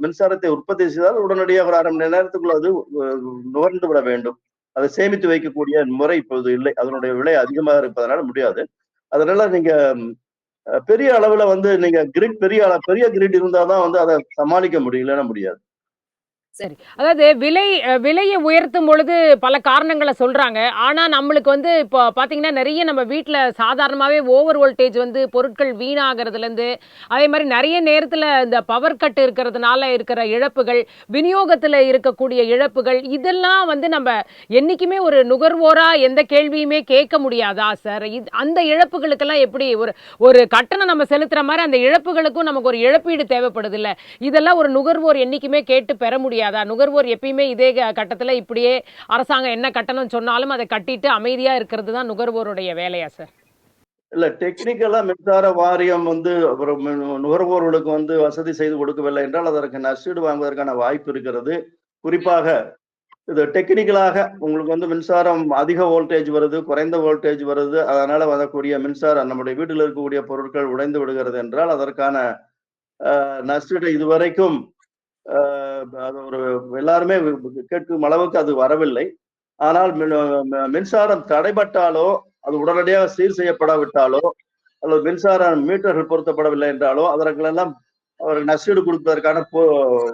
மின்சாரத்தை உற்பத்தி செய்தால் உடனடியாக ஒரு 1/2 மணி நேரத்துக்குள்ள அது நுகர்ந்து விட வேண்டும். அதை சேமித்து வைக்கக்கூடிய முறை இப்போது இல்லை. அதனுடைய விலை அதிகமாக இருப்பதனால முடியாது. அதனால நீங்க பெரிய அளவுல வந்து நீங்க பெரிய கிரிட் இருந்தாதான் வந்து அதை சமாளிக்க முடியலன்னா முடியாது. சரி, அதாவது விலையை உயர்த்தும் பொழுது பல காரணங்களை சொல்றாங்க. ஆனா நம்மளுக்கு வந்து இப்போ பாத்தீங்கன்னா நிறைய நம்ம வீட்டுல சாதாரணமாவே ஓவர் வோல்டேஜ் வந்து பொருட்கள் வீணாகிறதுல இருந்து, அதே மாதிரி நிறைய நேரத்துல இந்த பவர் கட் இருக்கிறதுனால இருக்கிற இழப்புகள், விநியோகத்துல இருக்கக்கூடிய இழப்புகள், இதெல்லாம் வந்து நம்ம என்னைக்குமே ஒரு நுகர்வோரா எந்த கேள்வியுமே கேட்க முடியாதா சார்? அந்த இழப்புகளுக்கெல்லாம் எப்படி ஒரு கட்டணம் நம்ம செலுத்துற மாதிரி அந்த இழப்புகளுக்கும் நமக்கு ஒரு இழப்பீடு தேவைப்படுது இல்ல? இதெல்லாம் ஒரு நுகர்வோர் என்னைக்குமே கேட்டு பெற முடியாது. நுகர்வோர் எப்பயுமே இதே கட்டத்துல இப்படியே அரசாங்கம் என்ன கட்டணம் சொன்னாலும் அதை கட்டிட்டு அமைதியா இருக்கிறது தான் நுகர்வோருடைய வேலையா சார்? இல்ல, டெக்னிக்கலா மின்சார வாரியம் வந்து நுகர்வோர்களுக்கு வந்து வசதி செய்து கொடுக்கவில்லை என்றால் அதற்கு நஷ்டீடு வாங்குவதற்கான வாய்ப்பு இருக்கிறது. குறிப்பாக இது டெக்னிக்கலாக உங்களுக்கு வந்து மின்சாரம் அதிக வோல்டேஜ் வருது, குறைந்த வோல்டேஜ் வருது, அதனால வரக்கூடிய மின்சாரம் நம்முடைய வீட்டில் இருக்கக்கூடிய பொருட்கள் உடைந்து விடுகிறது என்றால் அதற்கான நஷ்டீடு இதுவரைக்கும் அது எல்லாருமே கேட்கும் அளவுக்கு அது வரவில்லை. ஆனால் மின்சாரம் தடைபட்டாலோ, அது உடனடியாக சீர் செய்யப்படாவிட்டாலோ, அல்லது மின்சார மீட்டர்கள் பொருத்தப்படவில்லை என்றாலோ அதற்கெல்லாம் அவர் நஷ்டீடு கொடுப்பதற்கான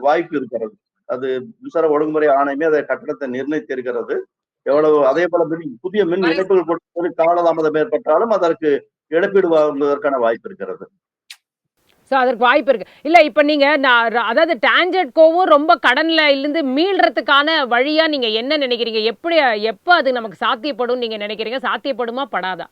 வாய்ப்பு இருக்கிறது. அது மின்சார ஒழுங்குமுறை ஆணையமே அதை கட்டணத்தை நிர்ணயித்திருக்கிறது. எவ்வளவு அதே போல புதிய மின் இணைப்புகள் கொடுப்பது காலதாமதம் ஏற்பட்டாலும் அதற்கு இழப்பீடு வாங்குவதற்கான வாய்ப்பு இருக்கிறது. ஸோ அதற்கு வாய்ப்பு இருக்கு. இல்ல இப்ப நீங்க அதாவது டான்ஜெட்கோவும் ரொம்ப கடன்ல இருந்து மீள்றதுக்கான வழியா நீங்க என்ன நினைக்கிறீங்க? எப்ப அது நமக்கு சாத்தியப்படும் நீங்க நினைக்கிறீங்க? சாத்தியப்படுமா படாதா?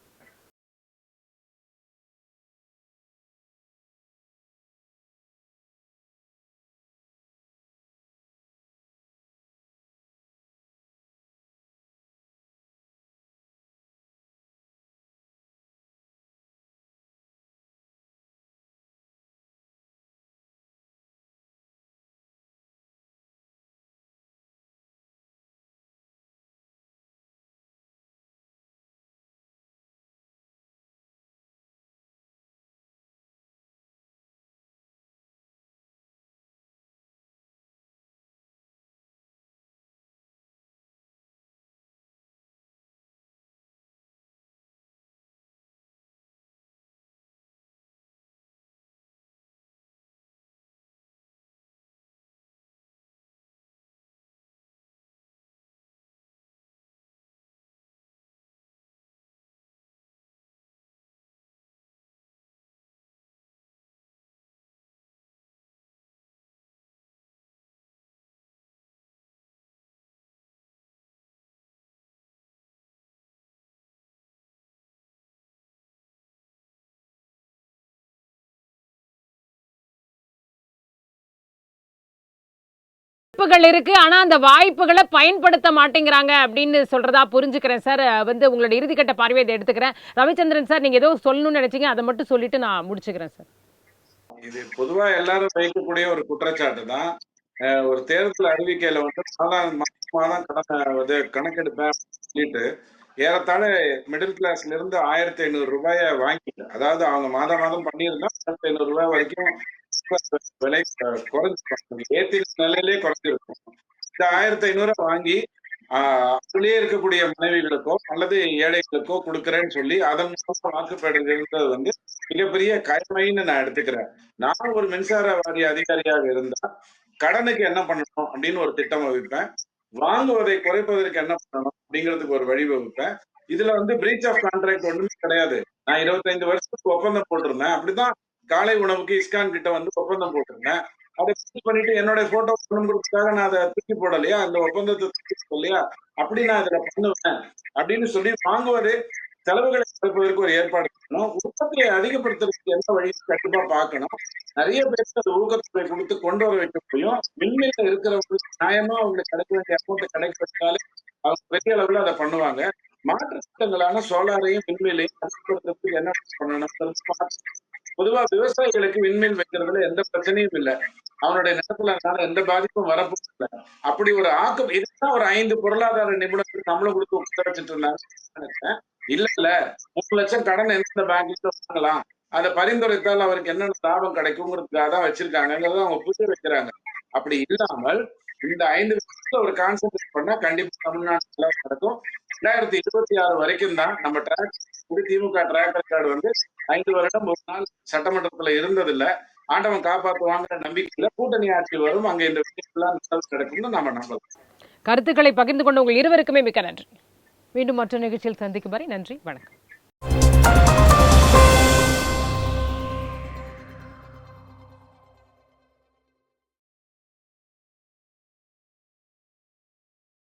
வாய்ப்புகள் இருக்கு. ஆனா அந்த வாய்ப்புகளை பயன்படுத்த மாட்டேங்கிறாங்க அப்படின்னு சொல்றதா புரிஞ்சுக்கிறேன் சார். உங்களோட இறுதிக்கட்ட பார்வையை இதை எடுத்துக்கிறேன். ரவிச்சந்திரன் சார், நீங்க ஏதோ சொல்லணும்னு நினைச்சீங்க, அதை மட்டும் சொல்லிட்டு நான் முடிச்சுக்கிறேன் சார். இது பொதுவா எல்லாரும் வைக்கக்கூடிய ஒரு குற்றச்சாட்டு தான். ஒரு தேர்தல் அறிவிக்கையில வந்து மாதம் கணக்கெடுப்பேன் சொல்லிட்டு ஏறத்தாழ மிடில் கிளாஸ்ல இருந்து 1500 ரூபாய வாங்கி, அதாவது அவங்க மாதம் பண்ணியிருந்தா 1500 ரூபாய் வரைக்கும் விலை குறைஞ்சிருக்கும், ஏத்தி நிலையிலே குறைஞ்சிருக்கும். இந்த 1500 வாங்கி அதுலயே இருக்கக்கூடிய மனைவிகளுக்கோ அல்லது ஏழைகளுக்கோ கொடுக்கறேன்னு சொல்லி அதன் மூலம் வாக்குப்பேடுகிறது வந்து மிகப்பெரிய கடமைன்னு நான் எடுத்துக்கிறேன். நான் ஒரு மின்சார வாரிய அதிகாரியாக இருந்தா கடனுக்கு என்ன பண்ணணும் அப்படின்னு ஒரு திட்டம் வகுப்பேன். வாங்குவதை குறைப்பதற்கு என்ன பண்ணணும் அப்படிங்கிறதுக்கு ஒரு வழி வகுப்பேன். இதுல வந்து பிரீச் ஆஃப் கான்ட்ராக்ட் ஒண்ணுமே கிடையாது. நான் 25 வருஷத்துக்கு ஒப்பந்தம் போட்டிருந்தேன். அப்படிதான் காலை உணவுக்கு இஸ்கான் கிட்ட வந்து ஒப்பந்தம் போட்டிருந்தேன். அதை பண்ணிட்டு என்னோட போட்டோ பணம் கொடுத்ததுக்காக நான் அதை தூக்கி போடலையா, அந்த ஒப்பந்தத்தை தூக்கி போடலையா, அப்படி நான் இதுல பண்ணுவேன் அப்படின்னு சொல்லி வாங்குவதே செலவுகளை குறைப்பதற்கு ஒரு ஏற்பாடு பண்ணணும். உற்பத்தியை அதிகப்படுத்துறதுக்கு எந்த வழி கண்டிப்பா பார்க்கணும். நிறைய பேருக்கு அது ஊக்கத்தொகை கொடுத்து கொண்டு வர வைக்க முடியும். மின்மில்ல இருக்கிறவங்களுக்கு நியாயமா அவங்களுக்கு கிடைக்க வேண்டிய அமௌண்ட் கிடைக்கிறதுனால அவங்க பெரிய அளவுல அதை பண்ணுவாங்க. மாற்று திட்டங்களான சோலாரையும் மின்மிலையும் அதிகப்படுத்துறதுக்கு என்ன பண்ணணும்? பொதுவா விவசாயிகளுக்கு விண்மில் வைக்கிறதுல எந்த பிரச்சனையும் இல்லை. அவனுடைய நிலத்துல அதனால எந்த பாதிப்பும் வரப்போதில்லை. அப்படி ஒரு ஆக்கம் இதுதான் ஒரு 5 பொருளாதார நிபுணர்கள் நம்மளும் கொடுத்து உட்கார வச்சுட்டு இருந்தாங்க. இல்ல 3 லட்சம் கடன் எந்த பேங்க்ல வாங்கலாம், அதை பரிந்துரைத்தால் அவருக்கு என்னென்ன லாபம் கிடைக்குங்கிறதுக்காக தான் வச்சிருக்காங்கிறத அவங்க புரிய வைக்கிறாங்க. அப்படி இல்லாமல் இந்த 5 விஷயத்துல ஒரு கான்சென்ட்ரேட் பண்ணா கண்டிப்பா தமிழ்நாட்டுல நடக்கும். 2026 வரைக்கும் தான் நம்ம திமுக ட்ராக் ரெக்கார்டு வந்து 5 வருடம் ஒரு நாள் சட்டமன்றத்துல இருந்ததில்ல. ஆண்டவன் காப்பாற்றுவாங்கிற நம்பிக்கையில கூட்டணி ஆட்சி வரும், அங்க இந்த விஷயம்லாம் நடக்கும்னு நாம நம்பலாம். கருத்துக்களை பகிர்ந்து கொண்ட உங்கள் இருவருக்குமே மிக்க நன்றி. மீண்டும் மற்ற நிகழ்ச்சியில் சந்திக்கும் வரை நன்றி, வணக்கம்.